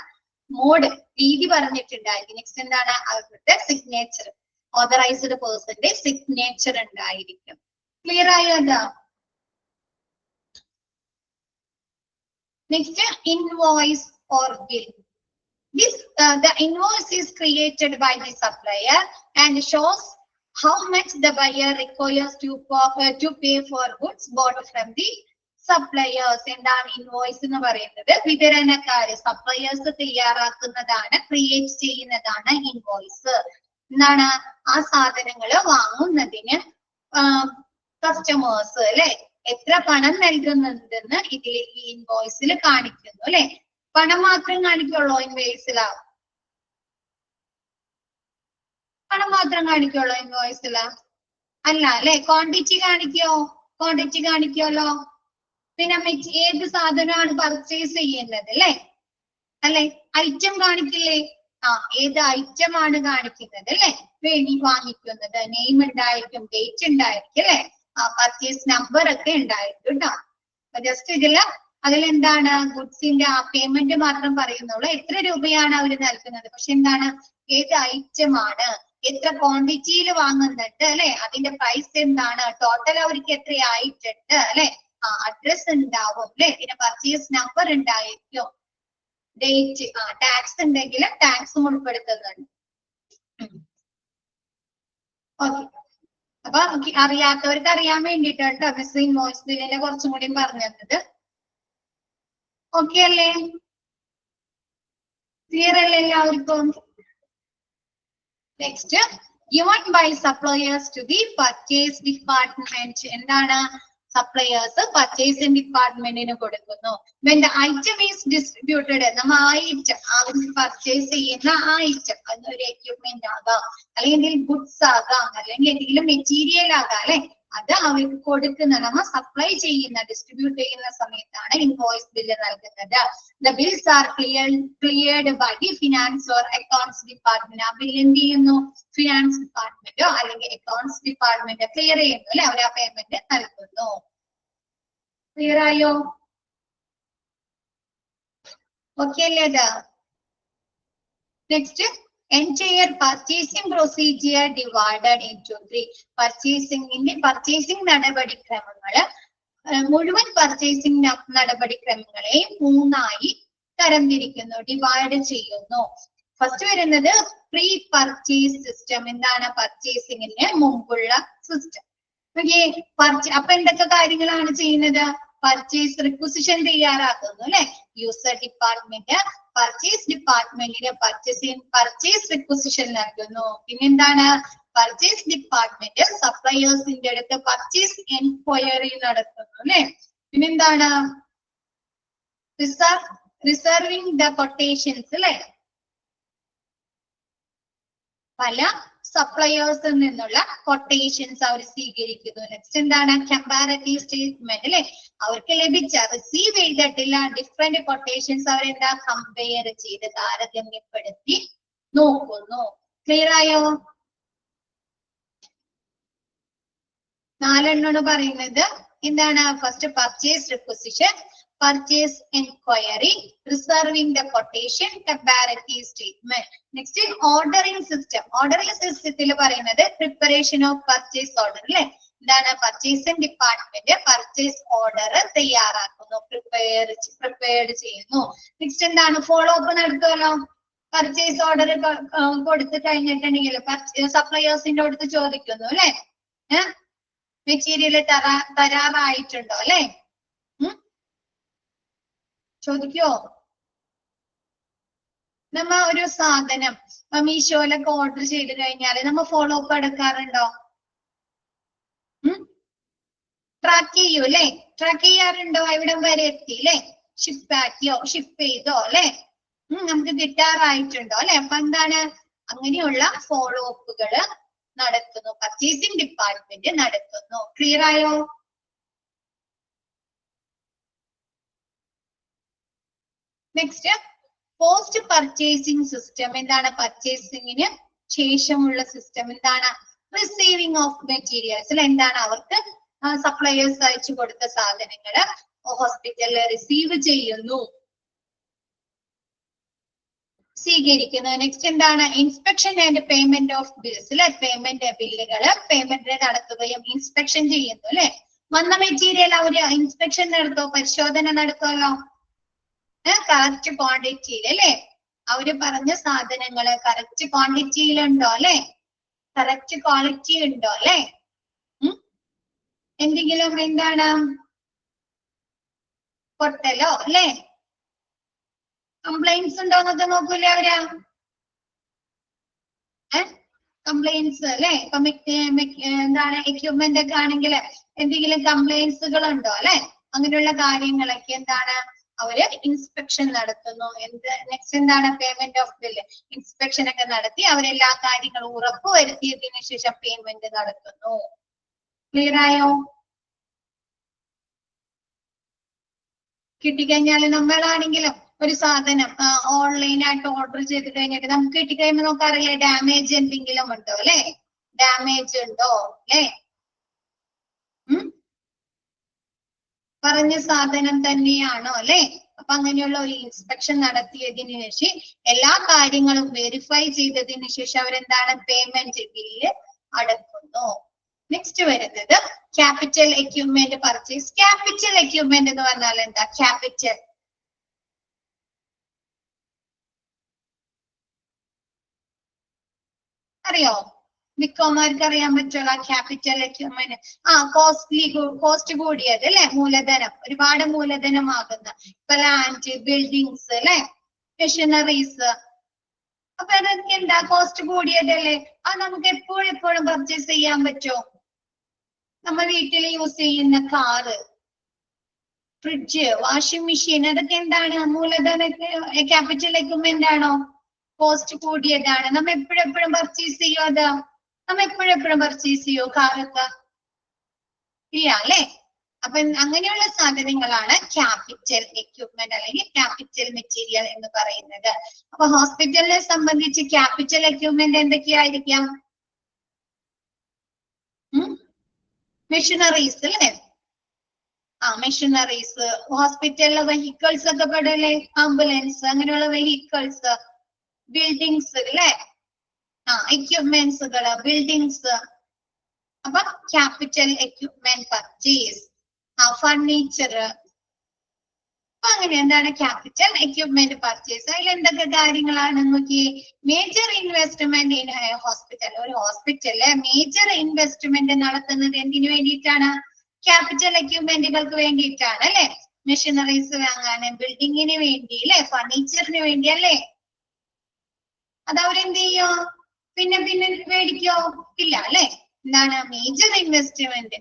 മോഡ് രീതി പറഞ്ഞിട്ടുണ്ടായിരിക്കും. നെക്സ്റ്റ് എന്താണ്? അവരുടെ സിഗ്നേച്ചർ, ഓതറൈസ്ഡ് പേഴ്സന്റെ സിഗ്നേച്ചർ ഉണ്ടായിരിക്കും. ക്ലിയർ ആയോ? അതാ next invoice or bill. The invoice is created by the supplier and shows how much the buyer requires to pay for goods bought from the suppliers. എന്താണ് invoice എന്ന് പറയുന്നത്? വിതരണക്കാര് suppliers തയ്യാറാക്കുന്നതാണ്, create ചെയ്യുന്നതാണ് invoice. എന്താണ്? ആ സാധനങ്ങൾ വാങ്ങുന്നതിന് കസ്റ്റമേഴ്സ് അല്ലെ എത്ര പണം നൽകുന്നുണ്ടെന്ന് ഇതിൽ ഈ ഇൻവോയ്സിൽ കാണിക്കുന്നു അല്ലെ. പണം മാത്രം കാണിക്കുള്ളൂ ഇൻവോയ്സിലാ? പണം മാത്രം കാണിക്കുള്ളൂ ഇൻവോയ്സിലാ? അല്ല അല്ലെ. ക്വാണ്ടിറ്റി കാണിക്കോ? ക്വാണ്ടിറ്റി കാണിക്കുമല്ലോ. പിന്നെ ഏത് സാധനമാണ് പർച്ചേസ് ചെയ്യുന്നത് അല്ലെ. ഐറ്റം കാണിക്കില്ലേ? ഏത് ഐറ്റം ആണ് കാണിക്കുന്നത് അല്ലെ. വേണ്ടി വാങ്ങിക്കുന്നത് നെയിം ഉണ്ടായിരിക്കും, ഡേറ്റ് ഉണ്ടായിരിക്കും അല്ലെ. പർച്ചേസ് നമ്പർ ഒക്കെ ഉണ്ടായിരിക്കും കേട്ടോ. ജസ്റ്റ് അതിലെന്താണ്? ഗുഡ്സിന്റെ പേയ്മെന്റ് മാത്രം പറയുന്നുള്ളൂ. എത്ര രൂപയാണ് അവർ നൽകുന്നത്. പക്ഷെ എന്താണ്? ഏത് ഐറ്റം ആണ്, എത്ര ക്വാണ്ടിറ്റിയിൽ വാങ്ങുന്നുണ്ട് അല്ലെ, അതിന്റെ പ്രൈസ് എന്താണ്, ടോട്ടൽ അവർക്ക് എത്ര ആയിട്ടുണ്ട് അല്ലെ. അഡ്രസ് ഉണ്ടാവും അല്ലെ. പിന്നെ പർച്ചേസ് നമ്പർ ഉണ്ടായിരിക്കും, ഡേറ്റ്, ടാക്സ് ഉണ്ടെങ്കിൽ ടാക്സും ഉൾപ്പെടുത്തുന്നുണ്ട്. ഓക്കെ. അപ്പൊ അറിയാത്തവർക്ക് അറിയാൻ വേണ്ടിയിട്ടാണ് കേട്ടോ മിസ് ഇൻവോയ്സ് ബില്ലിനെ കുറച്ചും കൂടി പറഞ്ഞു തന്നത്. ഓക്കെ അല്ലേ? ക്ലിയർ അല്ലേ എല്ലാവർക്കും? Next, given by suppliers to the purchase department. എന്താണ്? സപ്ലയേഴ്സ് പർച്ചേസിംഗ് ഡിപ്പാർട്ട്മെന്റിന് കൊടുക്കുന്നു. when the item is distributed, നമ്മൾ ആ ഐറ്റം പർച്ചേസ് ചെയ്യുന്ന ആ ഐറ്റം അതൊരു എക്യുപ്മെന്റ് ആകാം, അല്ലെങ്കിൽ ഗുഡ്സ് ആകാം, അല്ലെങ്കിൽ എന്തെങ്കിലും മെറ്റീരിയൽ ആകാം അല്ലെ. അത് അവർക്ക് കൊടുക്കുന്ന, നമ്മൾ സപ്ലൈ ചെയ്യുന്ന, ഡിസ്ട്രിബ്യൂട്ട് ചെയ്യുന്ന സമയത്താണ് ഇൻവോയ്സ് ബില്ല് നൽകുന്നത്. The bills are cleared by the finance or accounts department. ആ ബില്ല് എന്ത് ചെയ്യുന്നു? ഫിനാൻസ് ഡിപ്പാർട്ട്മെന്റോ അല്ലെങ്കിൽ അക്കൗണ്ട്സ് ഡിപ്പാർട്ട്മെന്റ് ക്ലിയർ ചെയ്യുന്നു അല്ലെ. അവർ ആ പേയ്മെന്റ് നൽകുന്നു. ക്ലിയർ ആയോ? ഓക്കെ അല്ലേ? അത് next, entire purchasing procedure divided into 3. Purchasing നടപടിക്രമങ്ങള് മുഴുവൻ പർച്ചേസിംഗ് നടപടിക്രമങ്ങളെയും 3ആയി തരംതിരിക്കുന്നു, ഡിവൈഡ് ചെയ്യുന്നു. ഫസ്റ്റ് വരുന്നത് പ്രീ പർച്ചേസ് സിസ്റ്റം. എന്താണ്? പർച്ചേസിംഗിന് മുമ്പുള്ള സിസ്റ്റം. അപ്പൊ എന്തൊക്കെ കാര്യങ്ങളാണ് ചെയ്യുന്നത്? പർച്ചേസ് റിക്വസിഷൻ തയ്യാറാക്കുന്നു അല്ലെ. യൂസർ ഡിപ്പാർട്ട്മെന്റ് പർച്ചേസ് ഡിപ്പാർട്ട്മെന്റിന് പർച്ചേസ് റിക്വസിഷൻ നൽകുന്നു. പിന്നെന്താണ്? പർച്ചേസ് ഡിപ്പാർട്ട്മെന്റ് സപ്ലയേഴ്സിന്റെ അടുത്ത് പർച്ചേസ് എൻക്വയറി നടത്തുന്നു അല്ലെ. പിന്നെന്താണ്? റിസർവിംഗ് ദ കൊട്ടേഷൻസ് അല്ലെ, പല സപ്ലയേഴ്സിൽ നിന്നുള്ള കൊട്ടേഷൻസ് അവർ സ്വീകരിക്കുന്നു. നെക്സ്റ്റ് എന്താണ്? കമ്പാരറ്റീവ് സ്റ്റേറ്റ്മെന്റ് അല്ലെ, അവർക്ക് ലഭിച്ച റിസീവ് ചെയ്തിട്ടില്ല ഡിഫറെന്റ് കൊട്ടേഷൻസ് അവരെന്താ കമ്പയർ ചെയ്ത് താരതമ്യപ്പെടുത്തി നോക്കുന്നു. ക്ലിയർ ആയോ? 4 എണ്ണമാണ് പറയുന്നത്. എന്താണ്? First purchase requisition, purchase enquiry, receiving the quotation, comparative statement. Next ordering system. Ordering സിസ്റ്റത്തിൽ പറയുന്നത് പ്രിപ്പറേഷൻ ഓഫ് പർച്ചേസ് ഓർഡർ അല്ലെ, എന്താണ്? പർച്ചേസിംഗ് ഡിപ്പാർട്ട്മെന്റ് പർച്ചേസ് ഓർഡർ തയ്യാറാക്കുന്നു, പ്രിപ്പയർഡ് ചെയ്യുന്നു. നെക്സ്റ്റ് എന്താണ്? ഫോളോ അപ്പ് നടത്തുമല്ലോ. പർച്ചേസ് ഓർഡർ കൊടുത്തു കഴിഞ്ഞിട്ടുണ്ടെങ്കിൽ സപ്ലയേഴ്സിന്റെ അടുത്ത് ചോദിക്കുന്നു അല്ലെ, മെറ്റീരിയൽ തരാറായിട്ടുണ്ടോ അല്ലെ, ചോദിക്കോ? നമ്മ ഒരു സാധനം മീഷോയിലൊക്കെ ഓർഡർ ചെയ്ത് കഴിഞ്ഞാല് നമ്മ ഫോളോ അപ്പ് എടുക്കാറുണ്ടോ? ട്രാക്ക് ചെയ്യൂ അല്ലെ, ട്രാക്ക് ചെയ്യാറുണ്ടോ? എവിടം വരെ എത്തി അല്ലെ, ഷിപ്പ് ആക്കിയോ, ഷിപ്പ് ചെയ്തോ അല്ലെ, നമുക്ക് കിട്ടാറായിട്ടുണ്ടോ അല്ലെ. അപ്പൊ എന്താണ്? അങ്ങനെയുള്ള ഫോളോ അപ്പുകള് നടത്തുന്നു, പർച്ചേസിംഗ് ഡിപ്പാർട്ട്മെന്റ് നടത്തുന്നു. ക്ലിയർ ആയോ? Next post purchasing system. എന്താണ്? പർച്ചേസിംഗിന് ശേഷമുള്ള സിസ്റ്റം. എന്താണ്? റിസീവിംഗ് ഓഫ് മെറ്റീരിയൽസ് അല്ലെ, എന്താണ്? അവർക്ക് സപ്ലയേഴ്സ് അയച്ചു കൊടുത്ത സാധനങ്ങള് ഹോസ്പിറ്റലിൽ റിസീവ് ചെയ്യുന്നു, സ്വീകരിക്കുന്നു. നെക്സ്റ്റ് എന്താണ്? Inspection and payment of bills അല്ലെ, പേയ്മെന്റ് ബില്ലുകള് പേയ്മെന്റ് നടത്തുകയും ഇൻസ്പെക്ഷൻ ചെയ്യുന്നു അല്ലെ. വന്ന മെറ്റീരിയൽ അവര് ഇൻസ്പെക്ഷൻ നടത്തോ, പരിശോധന നടത്തുമല്ലോ, കറക്റ്റ് ക്വാണ്ടിറ്റിയിൽ അല്ലെ, അവര് പറഞ്ഞ സാധനങ്ങള് കറക്റ്റ് ക്വാണ്ടിറ്റിയിലുണ്ടോ അല്ലെ, കറക്റ്റ് ക്വാളിറ്റി ഉണ്ടോ അല്ലെ, എന്തെങ്കിലും എന്താണ് പൊട്ടലോ അല്ലെ കംപ്ലൈൻസ് ഉണ്ടോ എന്നൊക്കെ നോക്കൂലേ അവര്, കംപ്ലൈൻസ് അല്ലെ. ഇപ്പൊ എന്താണ് എക്യുപ്മെന്റ് ഒക്കെ ആണെങ്കിൽ എന്തെങ്കിലും കംപ്ലൈൻസുകൾ ഉണ്ടോ അല്ലെ, അങ്ങനെയുള്ള കാര്യങ്ങളൊക്കെ എന്താണ് അവര് ഇൻസ്പെക്ഷൻ നടത്തുന്നു. നെക്സ്റ്റ് എന്താണ്? പേയ്മെന്റ് ഓഫ് ബില്ല്, ഇൻസ്പെക്ഷൻ ഒക്കെ നടത്തി അവരെല്ലാ കാര്യങ്ങളും ഉറപ്പ് വരുത്തിയതിനു ശേഷം പേയ്മെന്റ് നടത്തുന്നു. ക്ലിയർ ആയോ? കിട്ടിക്കഴിഞ്ഞാൽ നമ്മളാണെങ്കിലും ഒരു സാധനം ഓൺലൈനായിട്ട് ഓർഡർ ചെയ്ത് കഴിഞ്ഞിട്ട് നമുക്ക് കിട്ടിക്കഴിയുമ്പോൾ നമുക്കറിയാം ഡാമേജ് എന്തെങ്കിലും ഉണ്ടോ അല്ലെ, ഡാമേജ് ഉണ്ടോ അല്ലെ, പറഞ്ഞ സാധനം തന്നെയാണോ അല്ലെ. അപ്പൊ അങ്ങനെയുള്ള ഒരു ഇൻസ്പെക്ഷൻ നടത്തിയതിനു ശേഷം എല്ലാ കാര്യങ്ങളും വെരിഫൈ ചെയ്തതിനു ശേഷം അവരെന്താണ്? പേയ്മെന്റ് ബില്ല് അടക്കുന്നു. നെക്സ്റ്റ് വരുന്നത് capital equipment purchase. Capital equipment എന്ന് പറഞ്ഞാൽ എന്താ? ക്യാപിറ്റൽ അറിയോ? മിക്കമാർക്ക് അറിയാൻ പറ്റുള്ള ക്യാപിറ്റൽ എക്യുപ്മെന്റ്. കോസ്റ്റ് കൂടിയത് അല്ലെ, മൂലധനം, ഒരുപാട് മൂലധനമാകുന്ന ഇപ്പൊ ലാൻഡ്, ബിൽഡിങ്സ് അല്ലെ, മെഷീനറീസ്. അപ്പൊ അതൊക്കെ എന്താ? കോസ്റ്റ് കൂടിയതല്ലേ. അത് നമുക്ക് എപ്പോഴും പർച്ചേസ് ചെയ്യാൻ പറ്റുമോ? നമ്മൾ വീട്ടിൽ യൂസ് ചെയ്യുന്ന കാറ്, ഫ്രിഡ്ജ്, വാഷിംഗ് മെഷീൻ, അതൊക്കെ എന്താണ്? മൂലധന ക്യാപിറ്റൽ എക്യുപ്മെന്റ് ആണോ? കോസ്റ്റ് കൂടിയതാണ്. നമ്മ എപ്പോഴും പർച്ചേസ് ചെയ്യോ? അത് നമ്മ എപ്പോഴും പർച്ചേസ് ചെയ്യോ കാറൊക്കെ? ഇല്ല അല്ലെ. അപ്പൊ അങ്ങനെയുള്ള സാധനങ്ങളാണ് ക്യാപിറ്റൽ എക്യുപ്മെന്റ് അല്ലെങ്കിൽ ക്യാപിറ്റൽ മെറ്റീരിയൽ എന്ന് പറയുന്നത്. അപ്പൊ ഹോസ്പിറ്റലിനെ സംബന്ധിച്ച് ക്യാപിറ്റൽ എക്യുപ്മെന്റ് എന്തൊക്കെയായിരിക്കാം? മെഷീനറീസ് അല്ലെ, മെഷീനറീസ്. ഹോസ്പിറ്റലിലെ വെഹിക്കിൾസ് ഒക്കെ പെടല്ലേ, ആംബുലൻസ്, അങ്ങനെയുള്ള വെഹിക്കിൾസ്. ബിൽഡിങ്സ് അല്ലെ, എക്യുപ്മെന്റ്സുകള്, ബിൽഡിങ്സ്. അപ്പൊ ക്യാപിറ്റൽ എക്യുപ്മെന്റ് പർച്ചേസ്. ഫർണിച്ചർ. അപ്പൊ അങ്ങനെ എന്താണ്? Capital equipment purchase. അതിൽ എന്തൊക്കെ കാര്യങ്ങളാണ് നോക്കിയേ? Major investment in hospital. ഒരു ഹോസ്പിറ്റലില് മേജർ ഇൻവെസ്റ്റ്മെന്റ് നടത്തുന്നത് എന്തിനു വേണ്ടിയിട്ടാണ്? ക്യാപിറ്റൽ എക്യുപ്മെന്റുകൾക്ക് വേണ്ടിയിട്ടാണ് അല്ലെ. മെഷീനറീസ് വാങ്ങാന്, ബിൽഡിങ്ങിന് വേണ്ടി അല്ലെ, ഫർണിച്ചറിന് വേണ്ടി അല്ലെ. അത് അവരെന്ത് ചെയ്യോ? പിന്നെ മേടിക്കോ? ഇല്ല അല്ലെ. എന്താണ്? Major investment.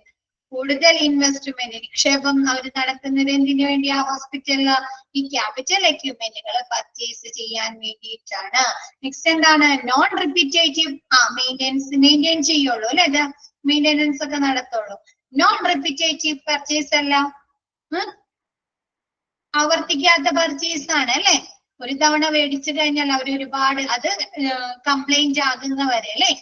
കൂടുതൽ ഇൻവെസ്റ്റ്മെന്റ് നിക്ഷേപം അവർ നടത്തുന്നത് എന്തിനു വേണ്ടിയാ? ഹോസ്പിറ്റലില് ഈ ക്യാപിറ്റൽ എക്യുപ്മെന്റുകൾ പർച്ചേസ് ചെയ്യാൻ വേണ്ടിയിട്ടാണ്. നെക്സ്റ്റ് എന്താണ്? നോൺ റിപ്പീറ്റേറ്റീവ് മെയിൻറ്റെയിൻ ചെയ്യുള്ളൂ അല്ലെ, ഇത് മെയിൻ്റെനൻസ് ഒക്കെ നടത്തുള്ളൂ. നോൺ റിപ്പീറ്റേറ്റീവ് പർച്ചേസ് അല്ല, ആവർത്തിക്കാത്ത പർച്ചേസ് ആണ് അല്ലെ. ഒരു തവണ മേടിച്ചു കഴിഞ്ഞാൽ അവർ ഒരുപാട് അത് കംപ്ലൈന്റ് ആകുന്നവരെ അല്ലെ,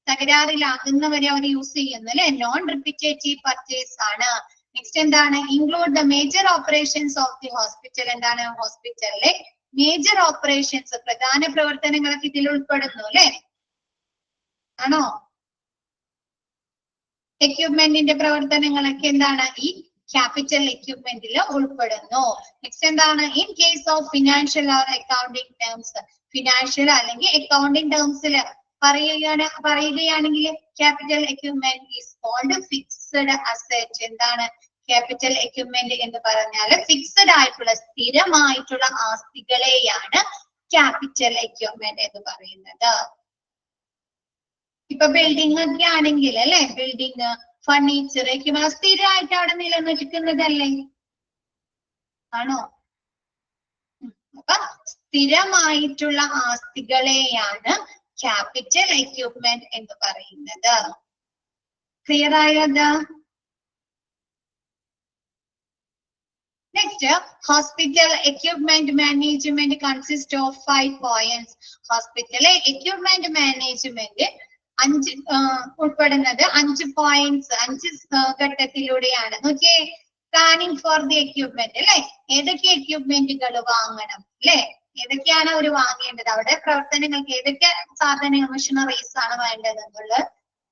തകരാറിലാകുന്നവരെ അവർ യൂസ് ചെയ്യുന്നു അല്ലെ. നോൺ റിപ്പീറ്റേറ്റീവ് പർച്ചേസ് ആണ്. നെക്സ്റ്റ് എന്താണ്? Include the major operations of the hospital. എന്താണ്? ഹോസ്പിറ്റലിലെ മേജർ ഓപ്പറേഷൻസ്, പ്രധാന പ്രവർത്തനങ്ങളൊക്കെ ഇതിൽ ഉൾപ്പെടുന്നു അല്ലെ, ആണോ? എക്യുപ്മെന്റിന്റെ പ്രവർത്തനങ്ങളൊക്കെ എന്താണ്? ഈ ക്യാപിറ്റൽ എക്യുപ്മെന്റിൽ ഉൾപ്പെടുന്നു. നെക്സ്റ്റ് എന്താണ്? In case of financial or accounting terms, financial അല്ലെങ്കിൽ അക്കൗണ്ടിങ് ടേംസിൽ പറയുകയാണെങ്കിൽ capital equipment is called fixed asset. എന്താണ് ക്യാപിറ്റൽ എക്യുപ്മെന്റ് എന്ന് പറഞ്ഞാൽ? ഫിക്സഡ് ആയിട്ടുള്ള സ്ഥിരമായിട്ടുള്ള ആസ്തികളെയാണ് ക്യാപിറ്റൽ എക്യുപ്മെന്റ് എന്ന് പറയുന്നത്. ഇപ്പൊ ബിൽഡിംഗ് ഒക്കെ ആണെങ്കിൽ അല്ലെ, ബിൽഡിംഗ് ഫർണിച്ചർ എക്യുപ്മെന്റ് സ്ഥിരമായിട്ട് അവിടെ നിലനിൽക്കുന്നതല്ലേ, ആണോ? അപ്പൊ സ്ഥിരമായിട്ടുള്ള ആസ്തികളെയാണ് ക്യാപിറ്റൽ എക്യുപ്മെന്റ് എന്ന് പറയുന്നത്. ക്ലിയർ ആയത്? Next, hospital equipment management consists of 5 points. Hospital equipment management ഉൾപ്പെടുന്നത് 5 points, 5 ഘട്ടത്തിലൂടെയാണ്. നോക്കിയേ, പ്ലാനിങ് ഫോർ ദി എക്യുപ്മെന്റ് അല്ലെ, ഏതൊക്കെ എക്യുപ്മെന്റുകൾ വാങ്ങണം അല്ലെ, ഏതൊക്കെയാണ് അവർ വാങ്ങേണ്ടത്, അവിടെ പ്രവർത്തനങ്ങൾക്ക് ഏതൊക്കെ സാധനങ്ങൾ മെഷീനറീസ് ആണ് വേണ്ടതെന്നുള്ള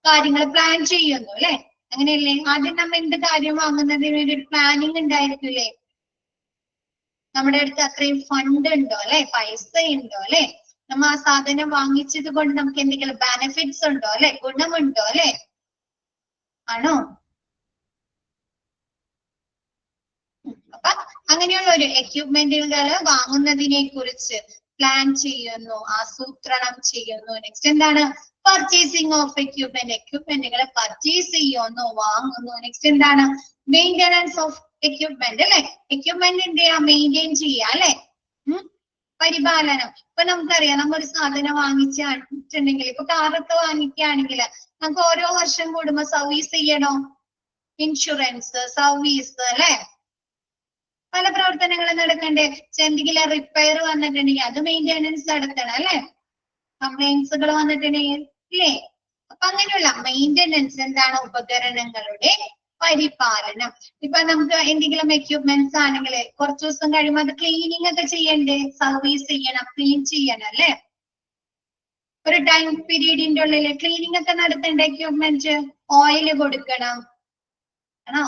കാര്യങ്ങൾ പ്ലാൻ ചെയ്യുന്നു അല്ലെ. അങ്ങനെയല്ലേ? ആദ്യം നമ്മൾ എന്ത് കാര്യം വാങ്ങുന്നതിന് വേണ്ടി ഒരു പ്ലാനിങ് ഉണ്ടായിരിക്കില്ലേ? നമ്മുടെ അടുത്ത് അത്രയും ഫണ്ട് ഉണ്ടോ അല്ലെ, പൈസ ഉണ്ടോ അല്ലെ, നമ്മ ആ സാധനം വാങ്ങിച്ചത് കൊണ്ട് നമുക്ക് എന്തെങ്കിലും ബെനിഫിറ്റ്സ് ഉണ്ടോ അല്ലെ, ഗുണമുണ്ടോ അല്ലെ, ആണോ? അപ്പൊ അങ്ങനെയുള്ള ഒരു എക്യുപ്മെന്റുകൾ വാങ്ങുന്നതിനെ കുറിച്ച് പ്ലാൻ ചെയ്യുന്നു, ആസൂത്രണം ചെയ്യുന്നു. നെക്സ്റ്റ് എന്താണ്? പർച്ചേസിംഗ് ഓഫ് എക്യുപ്മെന്റ്, എക്യുപ്മെന്റുകളെ പർച്ചേസ് ചെയ്യുന്നു, വാങ്ങുന്നു. നെക്സ്റ്റ് എന്താണ്? മെയിൻ്റെനൻസ് ഓഫ് എക്യുപ്മെന്റ് അല്ലെ, എക്യുപ്മെന്റിന്റെ മെയിൻറ്റെയിൻ ചെയ്യുക അല്ലെ, പരിപാലനം. ഇപ്പൊ നമുക്കറിയാം, നമ്മൊരു സാധനം വാങ്ങിച്ചിട്ടുണ്ടെങ്കിൽ, ഇപ്പൊ കാറൊക്കെ വാങ്ങിക്കുകയാണെങ്കിൽ നമുക്ക് ഓരോ വർഷം കൂടുമ്പോ സർവീസ് ചെയ്യണോ? ഇൻഷുറൻസ്, സർവീസ് അല്ലെ, പല പ്രവർത്തനങ്ങളും നടക്കണ്ടേ? എന്തെങ്കിലും റിപ്പയർ വന്നിട്ടുണ്ടെങ്കിൽ അത് മെയിൻ്റെനൻസ് നടത്തണം അല്ലെ, കംപ്ലൈൻസുകൾ വന്നിട്ടുണ്ടെങ്കിൽ ഇല്ലേ. അപ്പൊ അങ്ങനെയുള്ള മെയിൻ്റെനൻസ് എന്താണ്? ഉപകരണങ്ങളുടെ പരിപാലനം. ഇപ്പൊ നമുക്ക് എന്തെങ്കിലും എക്യുപ്മെന്റ്സ് ആണെങ്കിൽ കുറച്ചു ദിവസം കഴിയുമ്പോൾ അത് ക്ലീനിങ് ഒക്കെ ചെയ്യണ്ടേ, സർവീസ് ചെയ്യണം, ക്ലീൻ ചെയ്യണം അല്ലെ. ഒരു ടൈം പീരീഡിന്റെ ഉള്ളിൽ ക്ലീനിങ് ഒക്കെ നടത്തേണ്ട എക്യുപ്മെന്റ്, ഓയിൽ കൊടുക്കണം, ആണോ?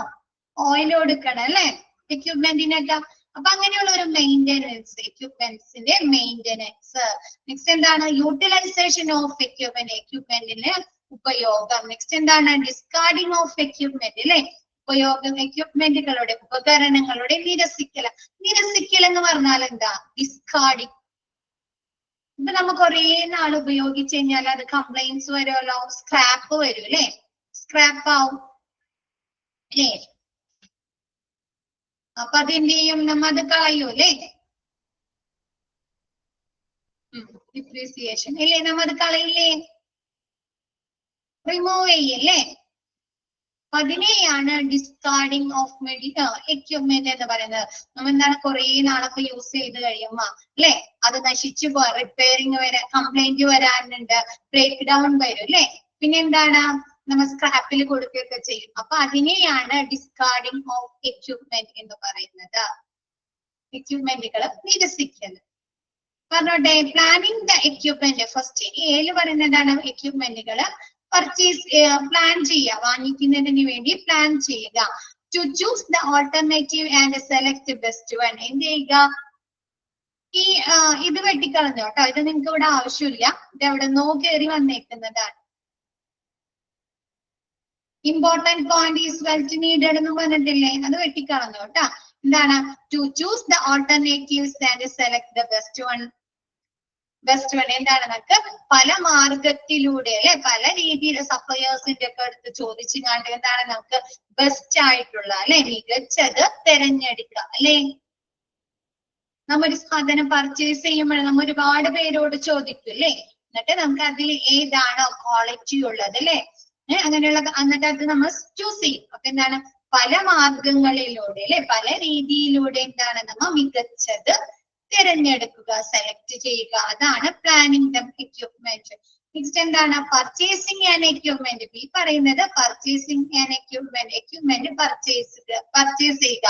ഓയിൽ കൊടുക്കണം അല്ലെ എക്യുപ്മെന്റിനൊക്കെ. അപ്പൊ അങ്ങനെയുള്ള ഒരു മെയിൻ്റെനൻസ്, എക്യുപ്മെന്റ്സിന്റെ മെയിൻ്റെനൻസ്. നെക്സ്റ്റ് എന്താണ്? യൂട്ടിലൈസേഷൻ ഓഫ് എക്യുപ്മെന്റ്, എക്യുപ്മെന്റിന് ഉപയോഗം. നെക്സ്റ്റ് എന്താണ്? ഡിസ്കാർഡിംഗ് ഓഫ് എക്യുപ്മെന്റ് അല്ലെ, ഉപയോഗം, എക്യുപ്മെന്റുകളുടെ ഉപകരണങ്ങളുടെ നിരസിക്കൽ. നിരസിക്കൽ എന്ന് പറഞ്ഞാൽ എന്താ? ഡിസ്കാർഡിംഗ്. ഇപ്പൊ നമുക്ക് കുറേ നാൾ ഉപയോഗിച്ച് കഴിഞ്ഞാൽ അത് കംപ്ലൈൻസ് വരുമല്ലോ, സ്ക്രാപ്പ് വരും അല്ലെ, സ്ക്രാപ്പ് ആവും അല്ലേ. അപ്പൊ അതെന്ത് ചെയ്യും? നമ്മ അത് കളയൂ അല്ലേ, ഡിപ്രീസിയേഷൻ അല്ലേ, നമ്മ അത് കളയില്ലേ, റിമൂവ് ചെയ്യല്ലേ. അതിനെയാണ് ഡിസ്കാർഡിംഗ് ഓഫ് എക്യുപ്മെന്റ് എന്ന് പറയുന്നത്. നമ്മ എന്താണ് കുറെ നാളൊക്കെ യൂസ് ചെയ്ത് കഴിയുമ്പോ അല്ലെ അത് നശിച്ചു പോവാ, റിപ്പയറിങ് വരാൻ, കംപ്ലൈന്റ് വരാനുണ്ട്, ബ്രേക്ക് ഡൗൺ വരും അല്ലെ. പിന്നെ എന്താണ്? നമ്മൾ സ്ക്രാപ്പിൽ കൊടുക്കുകയൊക്കെ ചെയ്യും. അപ്പൊ അതിനെയാണ് ഡിസ്കാർഡിംഗ് ഓഫ് എക്യുപ്മെന്റ് എന്ന് പറയുന്നത്. എക്യുപ്മെന്റുകൾ നിരസിക്കൽ. പറഞ്ഞോട്ടെ, പ്ലാനിങ് ദ എക്യുപ്മെന്റ്. ഫസ്റ്റ് ഏല് പറയുന്നതാണ് എക്യുപ്മെന്റുകൾ പർച്ചേസ്, പ്ലാൻ ചെയ്യുക, വാങ്ങിക്കുന്നതിന് വേണ്ടി പ്ലാൻ ചെയ്യുക. To choose the alternative and select best one. എന്ത് ചെയ്യുക? ഈ ഇത് വെട്ടിക്കളഞ്ഞു കേട്ടോ, ഇത് നിങ്ങൾക്ക് ഇവിടെ ആവശ്യമില്ല, ഇത് എവിടെ നോ കയറി വന്നേക്കുന്നതാണ്. Important point is welt needed എന്ന് പറഞ്ഞിട്ടില്ലേ, അത് വെട്ടിക്കളഞ്ഞു കേട്ടോ. എന്താണ്? To choose the alternatives and select the best one. Best one എന്താണ്? നമുക്ക് പല മാർഗത്തിലൂടെ അല്ലെ, പല രീതിയിൽ സപ്ലയേഴ്സിന്റെ ഒക്കെ അടുത്ത് ചോദിച്ചുകൊണ്ട് എന്താണ് നമുക്ക് ബെസ്റ്റ് ആയിട്ടുള്ള അല്ലെ, മികച്ചത് തെരഞ്ഞെടുക്കുക അല്ലെ. നമ്മൊരു സാധനം പർച്ചേസ് ചെയ്യുമ്പോൾ നമ്മൾ ഒരുപാട് പേരോട് ചോദിക്കും അല്ലെ, എന്നിട്ട് നമുക്ക് അതിൽ ഏതാണോ ക്വാളിറ്റി ഉള്ളത് അല്ലെ, അങ്ങനെയുള്ള എന്നിട്ട് അത് നമ്മൾ ചൂസ് ചെയ്യും. അപ്പൊ എന്താണ് പല മാർഗങ്ങളിലൂടെ അല്ലെ, പല രീതിയിലൂടെ എന്താണ് നമ്മൾ മികച്ചത് തിരഞ്ഞെടുക്കുക, സെലക്ട് ചെയ്യുക. അതാണ് പ്ലാനിങ് ദ എക്യുപ്മെന്റ്. നെക്സ്റ്റ് എന്താണ്? Purchasing and equipment. ഈ പറയുന്നത് പർച്ചേസിങ് ആൻഡ് എക്യുപ്മെന്റ് പർച്ചേസ് ചെയ്യുക.